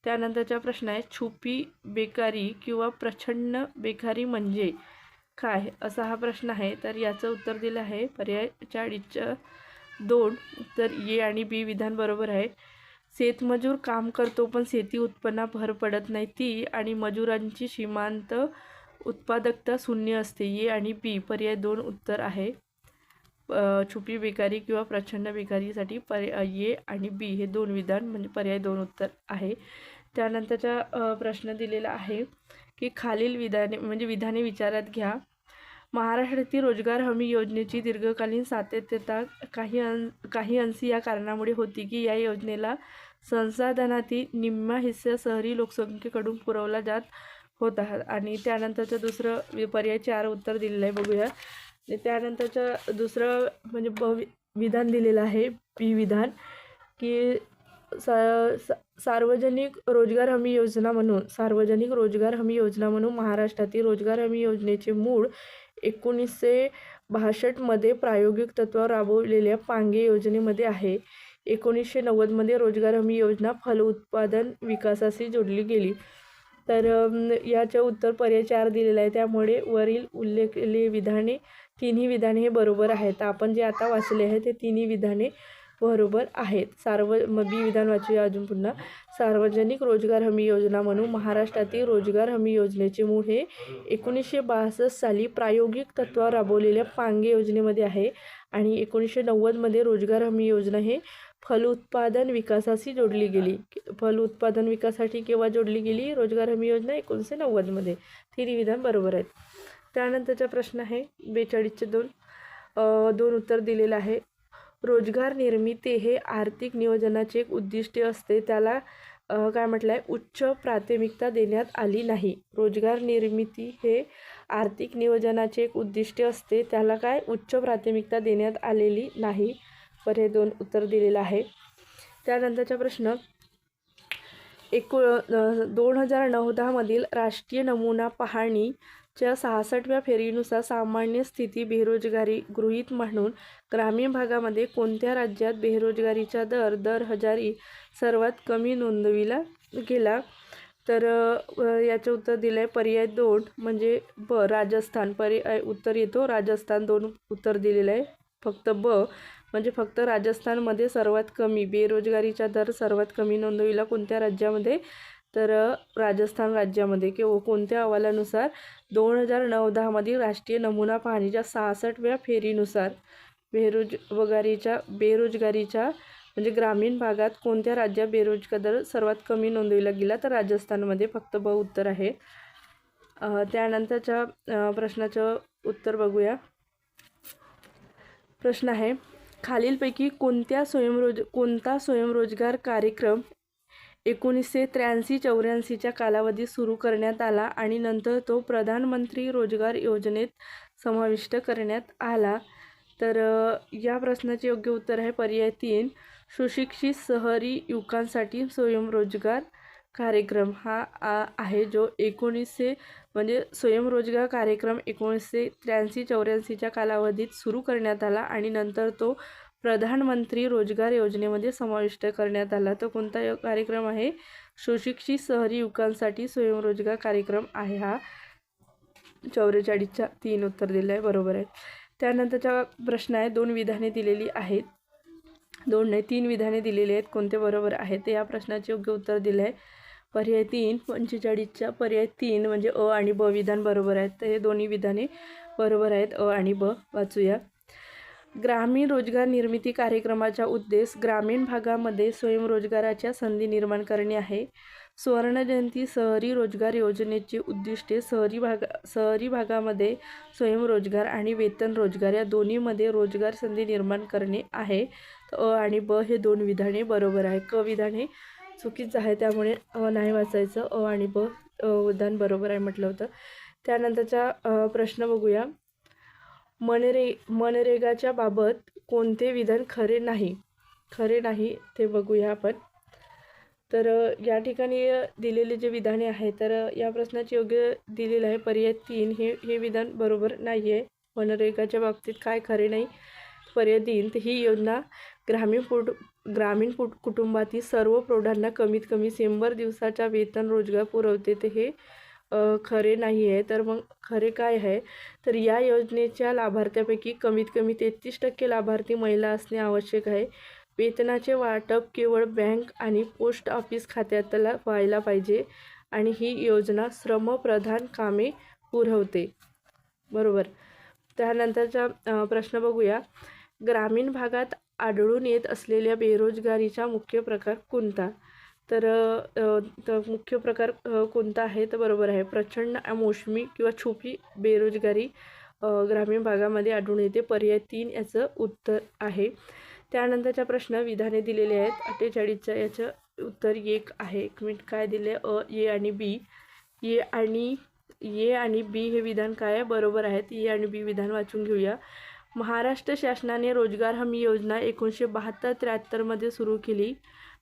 त्यानंतरचा प्रश्न आहे छुपी बेकारी किंवा प्रचंड बेकारी म्हणजे काय असा हा प्रश्न आहे. तर याचं उत्तर दिलं आहे पर्याय 42 तर ए आणि बी विधान बरोबर आहे. शेतमजूर काम करतो पण शेती उत्पन्नात भर पडत नाही ती आणि मजुरांची सीमांत उत्पादकता शून्य असते. ए आणि बी पर्याय 2 उत्तर आहे. छुपी बेकारी किंवा प्रचंड बेकारीसाठी पर्याय ए आणि बी हे 2 विधान म्हणजे पर्याय 2 उत्तर आहे. त्यानंतरचा प्रश्न दिलेला आहे की खालील विधाने विचारात घ्या. महाराष्ट्रातील रोजगार हमी योजनेची दीर्घकालीन सातत्यता काही अंशी या कारणामुळे होती की या योजनेला संसाधनातील निम्मा हिस्सा शहरी लोकसंख्येकडून पुरवला जात होता. आणि त्यानंतरचं दुसरं पर्याय 4 उत्तर दिलेलं आहे बघूया. त्यानंतरचं दुसरं म्हणजे विधान दिलेलं आहे बी विधान की सार्वजनिक रोजगार हमी योजना म्हणून महाराष्ट्रातील रोजगार हमी योजनेचे मूळ 1962 मध्ये प्रायोगिक तत्त्वावर राबवलेल्या पांगे योजनेमध्ये आहे. 1990 रोजगार हमी योजना फलोत्पादन विकासाशी जोडली गेली. तर याचं उत्तर पर्याय 4 दिलेलं आहे. त्यामुळे वरील उल्लेखलेली तिन्ही विधाने हे बरोबर आहेत. आपण जे आता वाचले आहे ते तिन्ही विधाने बरोबर आहेत. बी विधान वाचूया अजून पुन्हा. सार्वजनिक रोजगार हमी योजना म्हणून महाराष्ट्रातील रोजगार हमी योजनेचे मूळ हे 1962 साली प्रायोगिक तत्त्वावर राबवलेल्या पांगे योजनेमध्ये आहे आणि 1990 रोजगार हमी योजना हे फलोत्पादन विकासाशी जोडली गेली. फलोत्पादन विकासासाठी केव्हा जोडली गेली रोजगार हमी योजना 1990 तिन्ही विधान बरोबर आहेत. त्यानंतरचा प्रश्न आहे 42चे 2 उत्तर दिलेलं आहे. रोजगार निर्मिती हे आर्थिक नियोजनाचे एक उद्दिष्ट असते त्याला काय म्हटलं आहे उच्च प्राथमिकता देण्यात आली नाही. रोजगार निर्मिती हे आर्थिक नियोजनाचे एक उद्दिष्ट असते त्याला काय उच्च प्राथमिकता देण्यात आलेली नाही. पर्याय 2 उत्तर दिलेलं आहे. त्यानंतरचा प्रश्न 2009-10 मधील राष्ट्रीय नमुना पाहणीच्या 66व्या फेरीनुसार सामान्य स्थिती बेरोजगारी गृहीत म्हणून ग्रामीण भागामध्ये कोणत्या राज्यात बेरोजगारीचा दर हजारी सर्वात कमी नोंदविला गेला. तर याचं उत्तर दिलं आहे पर्याय 2 म्हणजे ब राजस्थान. पर्याय उत्तर येतो राजस्थान. 2 उत्तर दिलेलं आहे. फक्त ब म्हणजे फक्त राजस्थानमध्ये सर्वात कमी बेरोजगारीचा दर सर्वात कमी नोंदविला कोणत्या राज्यामध्ये तर राजस्थान राज्यामध्ये. किंवा कोणत्या अहवालानुसार 2009-10 मधील राष्ट्रीय नमुना पाहणीच्या 66व्या फेरीनुसार बेरोजगारीच्या म्हणजे ग्रामीण भागात कोणत्या राज्यात बेरोजगार दर सर्वात कमी नोंदविला गेला तर राजस्थानमध्ये. फक्त ब उत्तर आहे. त्यानंतरच्या प्रश्नाचं उत्तर बघूया. प्रश्न आहे खालीलपैकी कोणता स्वयंरोजगार कार्यक्रम 1983-84च्या कालावधीत सुरू करण्यात आला आणि नंतर तो प्रधानमंत्री रोजगार योजनेत समाविष्ट करण्यात आला. तर या प्रश्नाचे योग्य उत्तर आहे पर्याय 3 सुशिक्षित शहरी युवकांसाठी स्वयंरोजगार कार्यक्रम हा आहे जो म्हणजे स्वयंरोजगार कार्यक्रम 1983-84च्या कालावधीत सुरू करण्यात आला आणि नंतर तो प्रधानमंत्री रोजगार योजनेमध्ये समाविष्ट करण्यात आला. तो कोणता कार्यक्रम आहे सुशिक्षित शहरी युवकांसाठी स्वयंरोजगार कार्यक्रम आहे हा. 44च्या 3 उत्तर दिलं आहे बरोबर आहे. त्यानंतरचा प्रश्न आहे 2 विधाने दिलेली आहेत. 3 विधाने दिलेली आहेत कोणते बरोबर आहेत ते या प्रश्नाचे योग्य उत्तर दिलं आहे पर्याय 3 45च्या पर्याय 3 म्हणजे अ आणि ब विधान बरोबर आहेत. तर हे दोन्ही विधाने बरोबर आहेत, अ आणि ब. वाचूया. ग्रामीण रोजगार निर्मिती कार्यक्रमाचा उद्देश ग्रामीण भागामध्ये स्वयंरोजगाराच्या संधी निर्माण करणे आहे. सुवर्णजयंती शहरी रोजगार योजनेची उद्दिष्टे शहरी भागामध्ये स्वयंरोजगार आणि वेतन रोजगार या दोन्हीमध्ये रोजगार संधी निर्माण करणे आहे. अ आणि ब हे दोन विधाने बरोबर आहे. क विधान हे चुकीचं आहे, त्यामुळे अ नाही वाचायचं. अ आणि ब विधान बरोबर आहे म्हटलं होतं. त्यानंतरचा प्रश्न बघूया. मनरेगाच्या बाबत कोणते विधान खरे नाही ते बघूया आपण. तर या ठिकाणी दिलेले जे विधाने आहे, तर या प्रश्नाचे योग्य दिलेलं आहे पर्याय 3 हे विधान बरोबर नाही आहे. मनरेगाच्या बाबतीत काय खरे नाही. पर्याय 3 तर ही योजना ग्रामीण कुटुंबातील सर्व प्रौढांना कमीत कमी 100 दिवसाचा वेतन रोजगार पुरवते. ते हे खरे नाही आहे. तर मग खरे काय आहे, तर या योजनेच्या लाभार्थ्यापैकी कमीत कमी 33% लाभार्थी महिला असणे आवश्यक आहे. वेतनाचे वाटप केवळ बँक आणि पोस्ट ऑफिस खात्यातला व्हायला पाहिजे आणि ही योजना श्रमप्रधान कामे पुरवते. बरोबर. त्यानंतरचा प्रश्न बघूया. ग्रामीण भागात आढळून येत असलेल्या बेरोजगारीचा मुख्य प्रकार कोणता? तर मुख्य प्रकार कोणता आहे, तर बरोबर आहे प्रचंड मोसमी किंवा छुपी बेरोजगारी ग्रामीण भागामध्ये आढळून येते. पर्याय 3 याचं उत्तर आहे. त्यानंतरचा प्रश्न विधाने दिलेले आहेत 48च्या, याचं उत्तर 1 आहे. एक मिनिट, काय दिले? ए आणि बी. ए आणि बी हे विधान काय आहे? बरोबर आहेत. ए आणि बी विधान वाचून घेऊया. महाराष्ट्र शासनाने रोजगार हमी योजना 1972-73 मध्ये सुरू केली.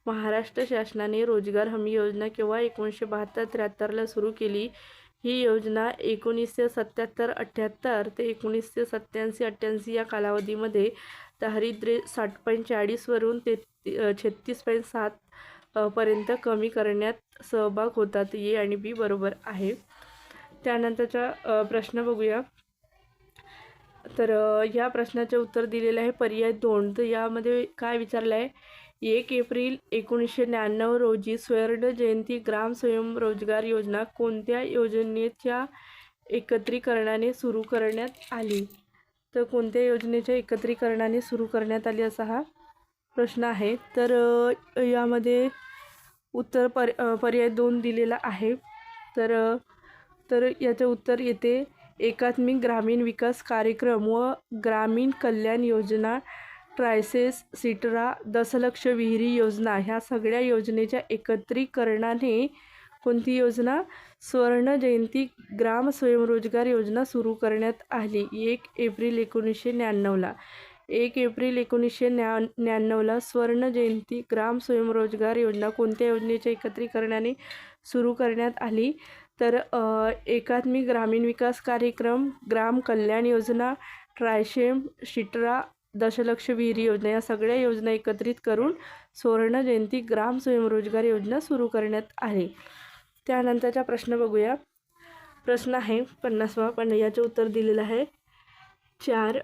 महाराष्ट्र शासनाने रोजगार हमी योजना केव्हा 1972-73ला सुरू केली? ही योजना 1977-78 ते 1987-88 या कालावधीमध्ये दारिद्र्य 60.40 वरून ते 36.7 पर्यंत कमी करण्यात सहभाग होता. ए आणि बी बरोबर आहे. त्यानंतरचा प्रश्न बघूया. तर या प्रश्नाचे उत्तर दिलेलं आहे पर्याय 2. तर यामध्ये काय विचारलं आहे? 1 एप्रिल 1999 रोजी स्वर्ण जयंती ग्राम स्वयंरोजगार योजना कोणत्या योजनेच्या एकत्रीकरणाने सुरू करण्यात आली? तर कोणत्या योजनेच्या एकत्रीकरणाने सुरू करण्यात आली असा हा प्रश्न आहे. तर यामध्ये उत्तर पर्याय 2 दिलेला आहे. तर याचे उत्तर येते एकात्मिक ग्रामीण विकास कार्यक्रम व ग्रामीण कल्याण योजना, ट्रायसेस, सिटरा, दशलक्ष विहिरी योजना ह्या सगळ्या योजनेच्या एकत्रीकरणाने कोणती योजना? स्वर्ण जयंती ग्राम स्वयंरोजगार योजना सुरू करण्यात आली 1 एप्रिल 1999ला. 1 एप्रिल 1999ला स्वर्ण जयंती ग्राम स्वयंरोजगार योजना कोणत्या योजनेच्या एकत्रीकरणाने सुरू करण्यात आली? तर एकात्मिक ग्रामीण विकास कार्यक्रम, ग्राम कल्याण योजना, ट्रायशेम, शिटरा, दशलक्ष विहिरी योजना या सगळ्या योजना एकत्रित करून स्वर्ण जयंती ग्राम स्वयंरोजगार योजना सुरू करण्यात आली. त्यानंतरचा प्रश्न बघूया. प्रश्न आहे 50वा, पण याचे उत्तर दिलेलं आहे 4.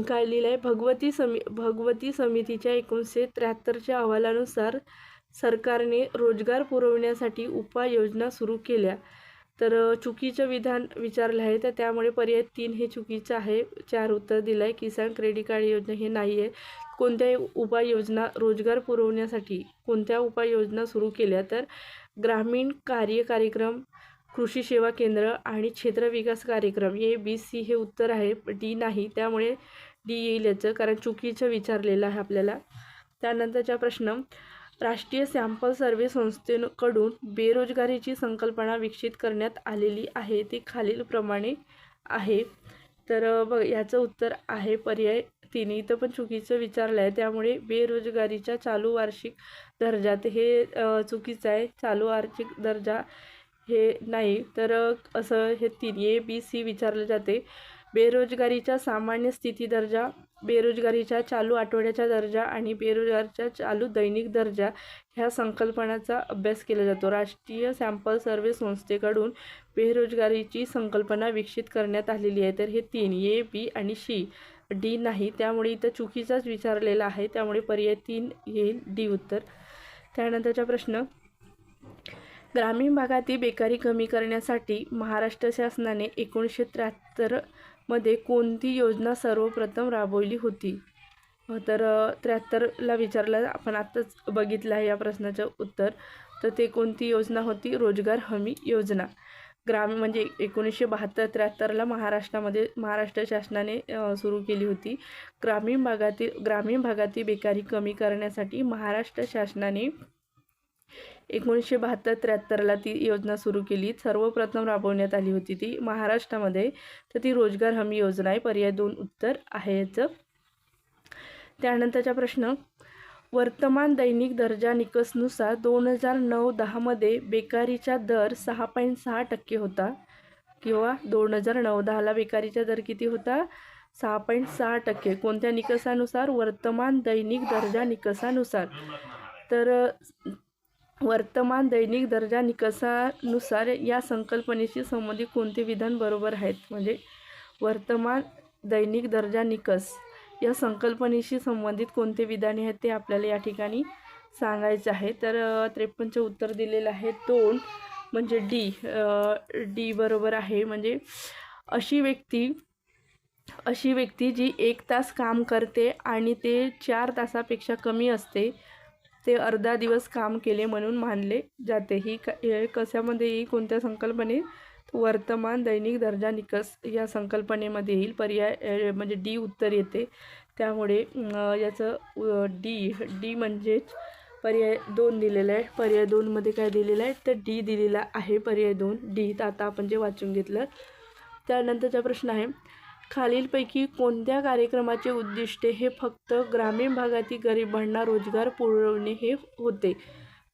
काय लिहिलं आहे? भगवती समितीच्या 1973च्या अहवालानुसार सरकारने रोजगार पुरवण्यासाठी उपाययोजना सुरू केल्या. तर चुकीचं विधान विचारलं आहे, तर त्यामुळे पर्याय 3 हे चुकीचं आहे. 4 उत्तर दिलं आहे. किसान क्रेडिट कार्ड योजना हे नाही आहे. कोणत्या उपाययोजना रोजगार पुरवण्यासाठी कोणत्या उपाययोजना सुरू केल्या? तर ग्रामीण कार्यक्रम, कृषी सेवा केंद्र आणि क्षेत्र विकास कार्यक्रम. ए बी सी हे उत्तर आहे. डी नाही, त्यामुळे डी येईल याचं, कारण चुकीचं विचारलेलं आहे आपल्याला. त्यानंतरचा प्रश्न. राष्ट्रीय सॅम्पल सर्व्हे संस्थेकडून बेरोजगारीची संकल्पना विकसित करण्यात आलेली आहे. ती खालीलप्रमाणे आहे. तर बघ, याचं उत्तर आहे पर्याय 3. इथं पण चुकीचं विचारलं आहे, त्यामुळे बेरोजगारीच्या चालू वार्षिक दर्जात हे चुकीचं आहे. चालू वार्षिक दर्जा हे नाही, तर असं हे 3 ए बी सी विचारले जाते. बेरोजगारीचा सामान्य स्थिती दर्जा, बेरोजगारीच्या चालू आठवड्याचा दर्जा आणि बेरोजगारीचा चालू दैनिक दर्जा ह्या संकल्पनांचा अभ्यास केला जातो. राष्ट्रीय सॅम्पल सर्व्हे संस्थेकडून बेरोजगारीची संकल्पना विकसित करण्यात आलेली आहे. तर हे 3 ए बी आणि सी, डी नाही, त्यामुळे इथं चुकीचाच विचारलेला आहे, त्यामुळे पर्याय 3 येईल, डी उत्तर. त्यानंतरचा प्रश्न. ग्रामीण भागातील बेकारी कमी करण्यासाठी महाराष्ट्र शासनाने 1973 मध्ये कोणती योजना सर्वप्रथम राबवली होती? तर 73ला विचारलं, आपण आत्ताच बघितलं आहे या प्रश्नाचं उत्तर. तर ते कोणती योजना होती? रोजगार हमी योजना. म्हणजे 1972-73ला महाराष्ट्र शासनाने सुरू केली होती. ग्रामीण भागातील बेकारी कमी करण्यासाठी महाराष्ट्र शासनाने 1972-73ला ती योजना सुरू केली. सर्वप्रथम राबवण्यात आली होती ती महाराष्ट्रामध्ये. तर ती रोजगार हमी योजना आहे. पर्याय 2 उत्तर आहे याचं. त्यानंतरचा प्रश्न, वर्तमान दैनिक दर्जा निकषनुसार 2009-10 मध्ये बेकारीचा दर 6.6% होता, किंवा 2009-10ला बेकारीचा दर किती होता? 6.6%. कोणत्या निकषानुसार? वर्तमान दैनिक दर्जा निकषानुसार. तर वर्तमान दैनिक दर्जा निकषानुसार या संकल्पनेशी संबंधित कोणते विधान बरोबर आहेत? म्हणजे वर्तमान दैनिक दर्जा निकष या संकल्पनेशी संबंधित कोणते विधाने आहेत ते आपल्याला या ठिकाणी सांगायचं आहे. तर 53चं उत्तर दिलेलं आहे 2, म्हणजे डी बरोबर आहे. म्हणजे अशी व्यक्ती जी 1 तास काम करते आणि ते 4 तासापेक्षा कमी असते, ते अर्धा दिवस काम केले म्हणून मानले जाते. ही कशामध्ये येईल? कोणत्या संकल्पनेत? वर्तमान दैनिक दर्जा निकष या संकल्पनेमध्ये येईल. पर्याय म्हणजे डी उत्तर येते. त्यामुळे याचं डी म्हणजेच पर्याय 2 दिलेला आहे. पर्याय 2मध्ये काय दिलेलं आहे? तर डी दिलेला आहे. पर्याय 2 डी. तर आता आपण जे वाचून घेतलं. त्यानंतरचा प्रश्न आहे, खालीलपैकी कोणत्या कार्यक्रमाचे उद्दिष्ट हे फक्त ग्रामीण भागातील गरिबांना रोजगार पुरवणे हे होते?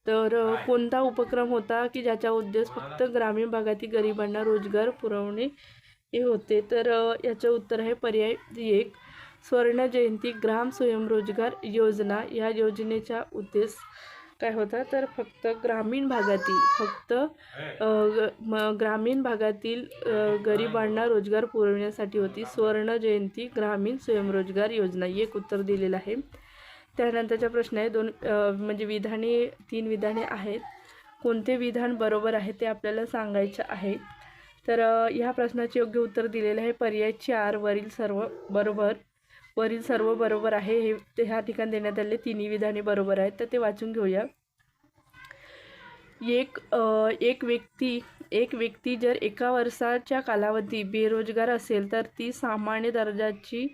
तर कोणता उपक्रम होता की ज्याचा उद्देश फक्त ग्रामीण भागातील गरिबांना रोजगार पुरवणे हे होते? तर याचं उत्तर आहे पर्याय 1, स्वर्ण जयंती ग्राम स्वयंरोजगार योजना. या योजनेचा उद्देश काय होता? तर फक्त ग्रामीण भागातील गरिबांना रोजगार पुरवण्यासाठी होती. स्वर्ण जयंती ग्रामीण स्वयंरोजगार योजना. एक उत्तर दिलेलं आहे. त्यानंतरचा प्रश्न आहे, म्हणजे 3 विधाने आहेत. कोणते विधान बरोबर आहे ते आपल्याला सांगायचं आहे. तर ह्या प्रश्नाचे योग्य उत्तर दिलेलं आहे पर्याय 4, वरील सर्व बरोबर आहे. हे ह्या ठिकाणी देण्यात आलेले 3 विधाने बरोबर आहेत. तर ते वाचून घेऊया. एक व्यक्ती जर 1 वर्षाच्या कालावधी बेरोजगार असेल तर ती सामान्य दर्जाची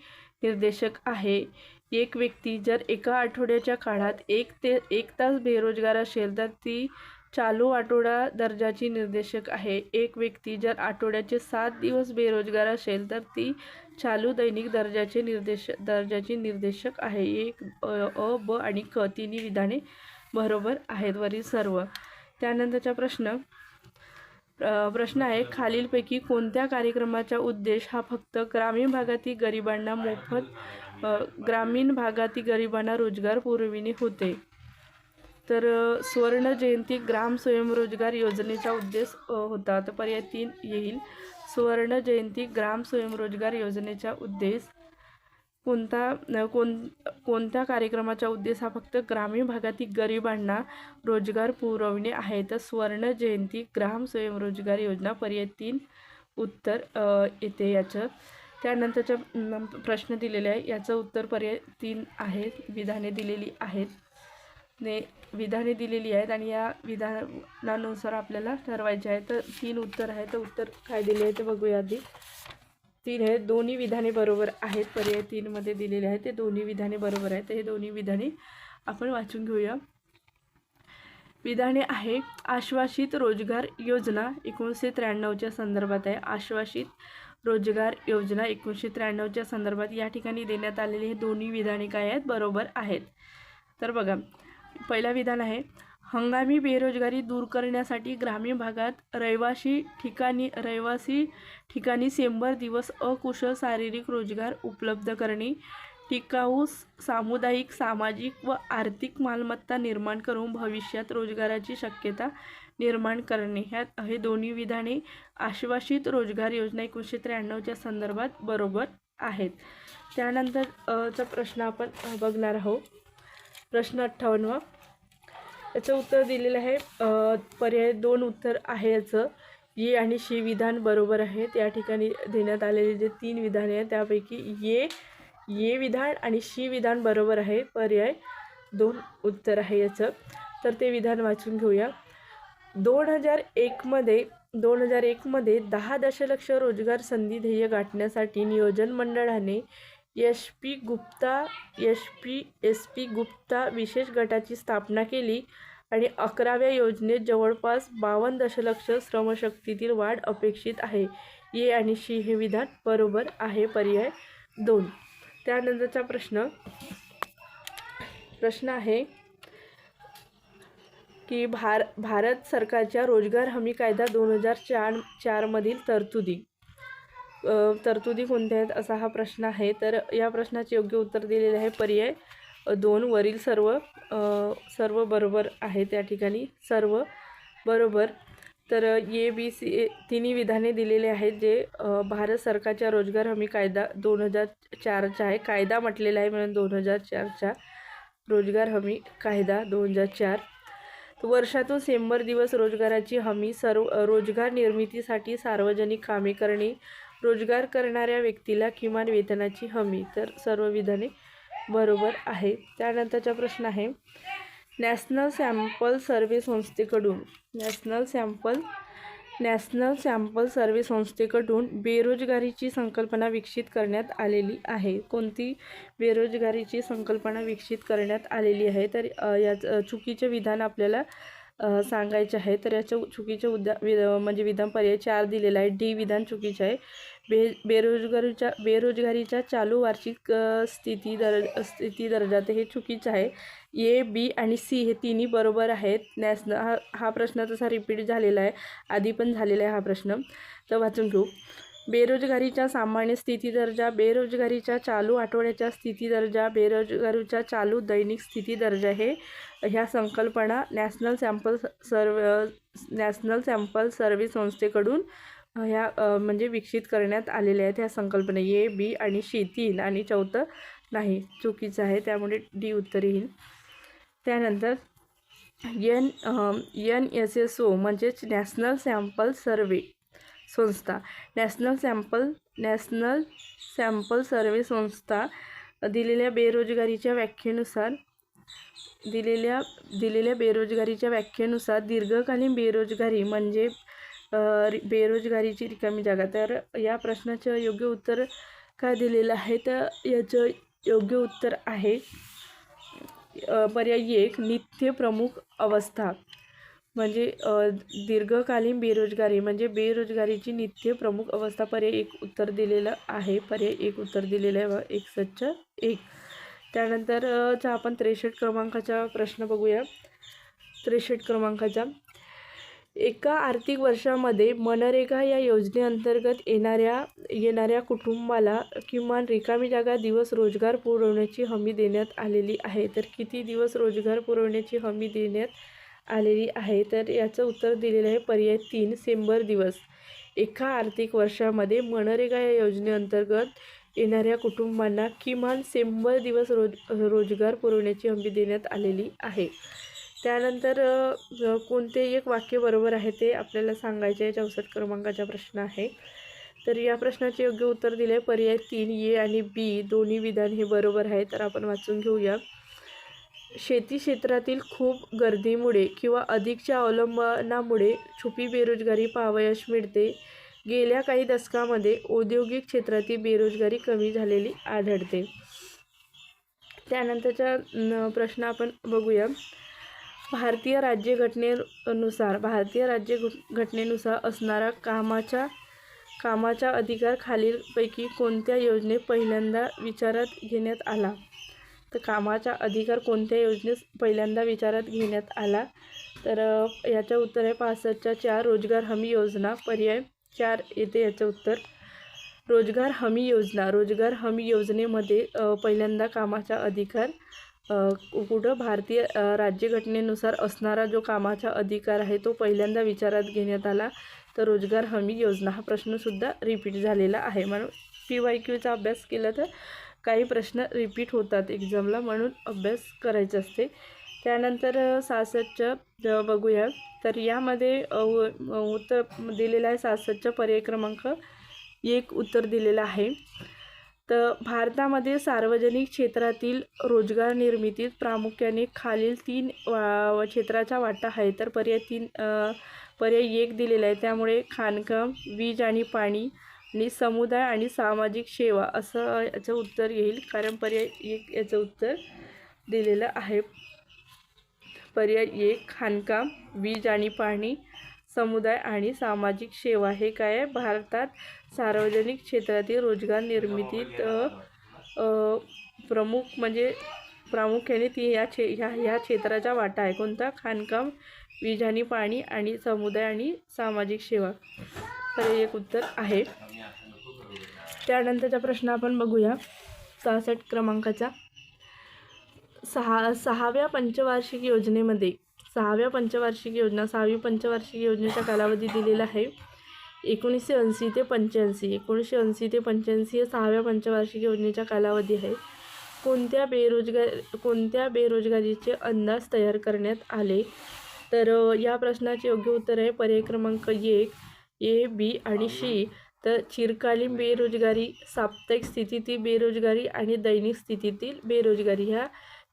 निर्देशक आहे. एक व्यक्ती जर 1 आठवड्याच्या काळात 1 तास बेरोजगार असेल तर ती चालू आठवडा दर्जाची निर्देशक आहे. एक व्यक्ती जर आठवड्याचे 7 दिवस बेरोजगार असेल तर ती चालू दैनिक दर्जाची निर्देशक आहे. एक अ, ब आणि क 3 विधाने बरोबर आहेत, वरील सर्व. त्यानंतरचा प्रश्न आहे, खालीलपैकी कोणत्या कार्यक्रमाचा उद्देश हा फक्त ग्रामीण भागातील गरिबांना रोजगार पुरविणे होते? तर स्वर्ण जयंती ग्राम स्वयंरोजगार योजनेचा उद्देश होता. तर पर्याय 3 येईल. स्वर्ण जयंती ग्राम स्वयंरोजगार योजनेचा उद्देश कोणत्या कार्यक्रमाचा उद्देश हा फक्त ग्रामीण भागातील गरिबांना रोजगार पुरवणे आहे? तर स्वर्ण जयंती ग्राम स्वयंरोजगार योजना. पर्याय 3 उत्तर येते याचं. त्यानंतरचा प्रश्न दिलेला आहे, याचं उत्तर पर्याय 3 आहे. विधाने दिलेली आहेत आणि या विधानानुसार आपल्याला ठरवायचे आहे. तर 3 उत्तर आहे. तर उत्तर काय दिले आहे ते बघूया आधी. 3 आहे. दोन्ही विधाने बरोबर आहेत. पर्याय 3 मध्ये दिलेले आहे ते दोन्ही विधाने बरोबर आहेत. तर हे दोन्ही विधाने आपण वाचून घेऊया. विधाने आहे, आश्वासित रोजगार योजना 1993च्या संदर्भात आहे. आश्वासित रोजगार योजना 1993च्या संदर्भात या ठिकाणी देण्यात आलेली हे दोन्ही विधाने काय आहेत? बरोबर आहेत. तर बघा, पहिला विधान आहे, हंगामी बेरोजगारी दूर करण्यासाठी ग्रामीण भागात रहिवासी ठिकाणी 100 दिवस अकुशल शारीरिक रोजगार उपलब्ध करणे, टिकाऊ सामुदायिक, सामाजिक व आर्थिक मालमत्ता निर्माण करून भविष्यात रोजगाराची शक्यता निर्माण करणे. हे दोन्ही विधाने आश्वासित रोजगार योजना 1993च्या संदर्भात बरोबर आहेत. त्यानंतरचा प्रश्न आपण बघणार आहोत. प्रश्न 58, याचं उत्तर दिलेलं आहे पर्याय 2 उत्तर आहे याचं. ये आणि शी विधान बरोबर आहे. त्या ठिकाणी देण्यात आलेले जे 3 विधाने आहेत त्यापैकी ये विधान आणि शी विधान बरोबर आहे. पर्याय 2 उत्तर आहे याचं. तर ते विधान वाचून घेऊया. 2001मध्ये 10 दशलक्ष रोजगार संधी ध्येय गाठण्यासाठी नियोजन मंडळाने एस पी गुप्ता विशेष गटाची स्थापना केली आणि 11व्या योजनेत जवळपास 52 दशलक्ष श्रमशक्तीतील वाढ अपेक्षित आहे. ये आणि शी हे विधान बरोबर आहे. पर्याय 2. त्यानंतरचा प्रश्न आहे की भारत सरकारच्या रोजगार हमी कायदा 2004 मधील तरतुदी कोणत्या आहेत असा हा प्रश्न आहे. तर या प्रश्नाचे योग्य उत्तर दिलेले आहे पर्याय 2. वरील सर्व बरोबर आहे. त्या ठिकाणी सर्व बरोबर. तर ए बी सी तिन्ही विधाने दिलेले आहेत जे भारत सरकारच्या रोजगार हमी कायदा 2004चा आहे. कायदा म्हटलेला आहे म्हणून 2004चा रोजगार हमी कायदा 2004. वर्षातून 100 दिवस रोजगाराची हमी, रोजगार निर्मितीसाठी सार्वजनिक कामे करणे, रोजगार करणाऱ्या व्यक्तीला किमान वेतनाची हमी. तर सर्व विधाने बरोबर आहे. त्यानंतरचा प्रश्न आहे नॅशनल सॅम्पल सर्व्हे संस्थेकडून बेरोजगारीची संकल्पना विकसित करण्यात आलेली आहे. कोणती बेरोजगारीची संकल्पना विकसित करण्यात आलेली आहे? तर याचं चुकीचे विधान आपल्याला सांगायचे आहे. तर याचं चुकीचे म्हणजे विधान पर्याय 4 दिलेला आहे. डी विधान चुकीचे आहे. बेरोजगारीच्या चालू वार्षिक स्थिती दर्जा हे चुकीचं आहे. ए बी आणि सी हे तिन्ही बरोबर आहेत. हा प्रश्न तसा रिपीट झालेला आहे, आधी पण झालेला आहे हा प्रश्न. तर वाचून घेऊ. बेरोजगारीचा सामान्य स्थिती दर्जा, बेरोजगारीच्या चालू आठवड्याच्या स्थिती दर्जा, बेरोजगारीच्या चालू दैनिक स्थिती दर्जा हे ह्या संकल्पना नॅशनल सॅम्पल सर्व्हे संस्थेकडून ह्या म्हणजे विकसित करण्यात आलेल्या आहेत. ह्या संकल्पना ए बी आणि सी 3 आणि 4 नाही, चुकीचं आहे. त्यामुळे डी उत्तर येईल. त्यानंतर NSSO म्हणजेच नॅशनल सॅम्पल सर्व्हे संस्था. नॅशनल सॅम्पल सर्व्हे संस्था दिलेल्या बेरोजगारीच्या व्याख्येनुसार दीर्घकालीन बेरोजगारी म्हणजे बेरोजगारीची रिकामी जागा. तर या प्रश्नाचं योग्य उत्तर काय दिलेलं आहे? तर याचं योग्य उत्तर आहे पर्याय 1 नित्य प्रमुख अवस्था. म्हणजे दीर्घकालीन बेरोजगारी म्हणजे बेरोजगारीची नित्य प्रमुख अवस्था. पर्याय 1 उत्तर दिलेलं आहे. पर्याय 1 उत्तर दिलेलं आहे. 1 सच्च 1. त्यानंतर आपण 63 क्रमांकाचा प्रश्न बघूया. 63 क्रमांकाचा एका आर्थिक वर्षामध्ये मनरेगा या योजनेअंतर्गत येणाऱ्या कुटुंबाला किमान रिकामी जागा दिवस रोजगार पुरवण्याची हमी देण्यात आलेली आहे. तर किती दिवस रोजगार पुरवण्याची हमी देण्यात आलेली आहे? तर याचं उत्तर दिलेलं आहे पर्याय 3 100 दिवस. एका आर्थिक वर्षामध्ये मनरेगा या योजनेअंतर्गत येणाऱ्या कुटुंबांना किमान 100 दिवस रोजगार पुरवण्याची हमी देण्यात आलेली आहे. त्यानंतर कोणते एक वाक्य बरोबर आहे ते आपल्याला सांगायचे आहे. 64 क्रमांकाचा प्रश्न आहे. तर या प्रश्नाचे योग्य उत्तर दिले पर्याय 3 ए आणि बी दोन्ही विधान हे बरोबर आहे. तर आपण वाचून घेऊया. शेती क्षेत्रातील खूप गर्दीमुळे किंवा अधिकच्या अवलंबनामुळे छुपी बेरोजगारी पाहावयास मिळते. गेल्या काही दशकामध्ये औद्योगिक क्षेत्रातील बेरोजगारी कमी झालेली आढळते. त्यानंतरचा प्रश्न आपण बघूया. भारतीय राज्यघटनेनुसार असणारा कामाचा अधिकार खालीलपैकी कोणत्या योजनेत पहिल्यांदा विचारात घेण्यात आला? तर कामाचा अधिकार कोणत्या योजनेत पहिल्यांदा विचारात घेण्यात आला? तर याचं उत्तर आहे 65च्या 4 रोजगार हमी योजना. पर्याय 4 येते याचं उत्तर. रोजगार हमी योजनेमध्ये पहिल्यांदा कामाचा अधिकार कुठं भारतीय राज्यघटनेनुसार असणारा जो कामाचा अधिकार आहे तो पहिल्यांदा विचारात घेण्यात आला. तर रोजगार हमी योजना हा प्रश्नसुद्धा रिपीट झालेला आहे. म्हणून PYQचा अभ्यास केला तर काही प्रश्न रिपीट होतात एक्झामला, म्हणून अभ्यास करायचा असते. त्यानंतर 66चं बघूया, तर यामध्ये उत्तर दिलेलं आहे 66च्या पर्याय क्रमांक 1 उत्तर दिलेलं आहे. तर भारतामध्ये सार्वजनिक क्षेत्रातील रोजगार निर्मितीत प्रामुख्याने खालील 3 क्षेत्राचा वाटा आहे. तर पर्याय 1 दिलेला आहे, त्यामुळे खाणकाम, वीज आणि पाणी आणि समुदाय आणि सामाजिक सेवा असं याचं उत्तर येईल, कारण पर्याय 1 याचं उत्तर दिलेलं आहे. पर्याय 1 खाणकाम, वीज आणि पाणी, समुदाय आणि सामाजिक सेवा हे काय आहे, भारतात सार्वजनिक क्षेत्रातील रोजगार निर्मितीत प्रामुख्याने ह्या क्षेत्राचा वाटा आहे. कोणता? खाणकाम, वीज आणि पाणी आणि समुदाय आणि सामाजिक सेवा. पर्याय 1 उत्तर आहे. त्यानंतरचा प्रश्न आपण बघूया 66 क्रमांकाचा. सहाव्या पंचवार्षिक योजनेमध्ये 6वी पंचवार्षिक योजनेचा कालावधी दिलेला आहे 1980 ते 85. 1980 ते 85 हे 6व्या पंचवार्षिक योजनेचा कालावधी आहे. कोणत्या बेरोजगारीचे अंदाज तयार करण्यात आले? तर या प्रश्नाचे योग्य उत्तर आहे पर्याय क्रमांक 1 A, B आणि C. तर चिरकालीन बेरोजगारी, साप्ताहिक स्थितीतील बेरोजगारी आणि दैनिक स्थितीतील बेरोजगारी ह्या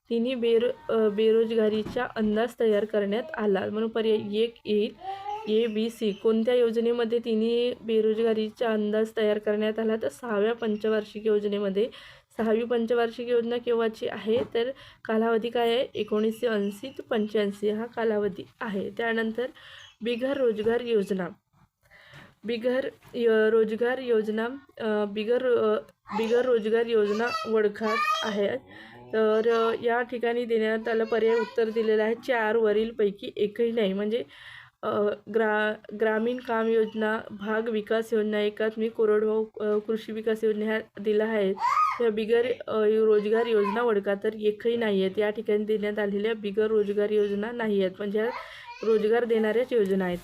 तिन्ही बेरोजगारीचा अंदाज तयार करण्यात आला, म्हणून पर्याय 1 येईल A, B, C. कोणत्या योजनेमध्ये तिन्ही बेरोजगारीचा अंदाज तयार करण्यात आला? तर 6व्या पंचवार्षिक योजनेमध्ये. 6वी पंचवार्षिक योजना केव्हाची आहे? तर कालावधी काय आहे? 1980 ते 85 हा कालावधी आहे. त्यानंतर बिगर रोजगार योजना वडखात आहे. तर या ठिकाणी देण्यात आलं पर्याय उत्तर दिलेलं आहे 4 वरीलपैकी एकही नाही, म्हणजे ग्रामीण काम योजना, भाग विकास योजना, एकात्मिक कोरडवाहू कृषी विकास योजना ह्या दिल्या आहेत. त्या बिगर रोजगार योजना वडका तर एकही नाही आहेत. या ठिकाणी देण्यात आलेल्या बिगर रोजगार योजना नाही आहेत, म्हणजे रोजगार देणाऱ्याच योजना आहेत.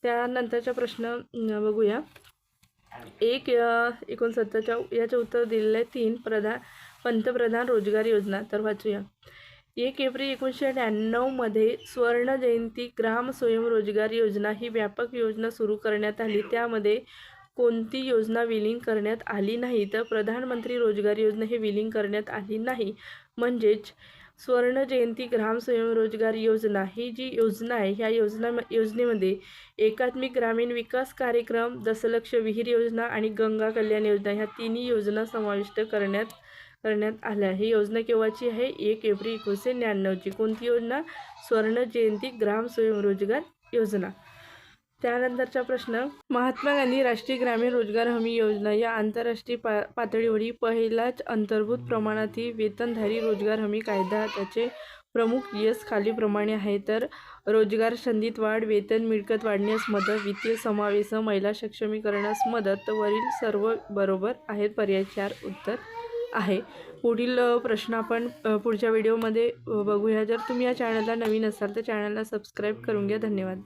त्यानंतरचा प्रश्न बघूया 1/69 याचं उत्तर दिलेलं आहे 3 पंतप्रधान रोजगार योजना. तर वाचूया. 1 एप्रिल 1999 मध्ये स्वर्ण जयंती ग्राम स्वयंरोजगार योजना ही व्यापक योजना सुरू करण्यात आली. त्यामध्ये कोणती योजना विलीन करण्यात आली नाही? तर प्रधानमंत्री रोजगार योजना ही विलीन करण्यात आली नाही. म्हणजेच स्वर्ण जयंती ग्राम स्वयंरोजगार योजना ही जी योजना आहे, ह्या योजनेमध्ये एकात्मिक ग्रामीण विकास कार्यक्रम, दशलक्ष विहीर योजना आणि गंगा कल्याण योजना ह्या तिन्ही योजना समाविष्ट करण्यात आल्या. ही योजना केव्हाची आहे? 1 एप्रिल 1999ची. कोणती योजना? स्वर्ण जयंती ग्राम स्वयंरोजगार योजना. त्यानंतरचा प्रश्न महात्मा गांधी राष्ट्रीय ग्रामीण रोजगार हमी योजना या आंतरराष्ट्रीय पातळीवर पहिलाच अंतर्भूत प्रमाणातील वेतनधारी रोजगार हमी कायदा. त्याचे प्रमुख यश खालीलप्रमाणे आहे. तर रोजगार संधीत वाढ, वेतन मिळकत वाढण्यास मदत, वित्तीय समावेश, महिला सक्षमीकरणास मदत. तर वरील सर्व बरोबर आहेत. पर्याय 4 उत्तर आहे. पुढील प्रश्न आपण पुढच्या व्हिडिओमध्ये बघूया. जर तुम्ही या चॅनलला नवीन असाल तर चॅनलला सबस्क्राईब करून घ्या. धन्यवाद.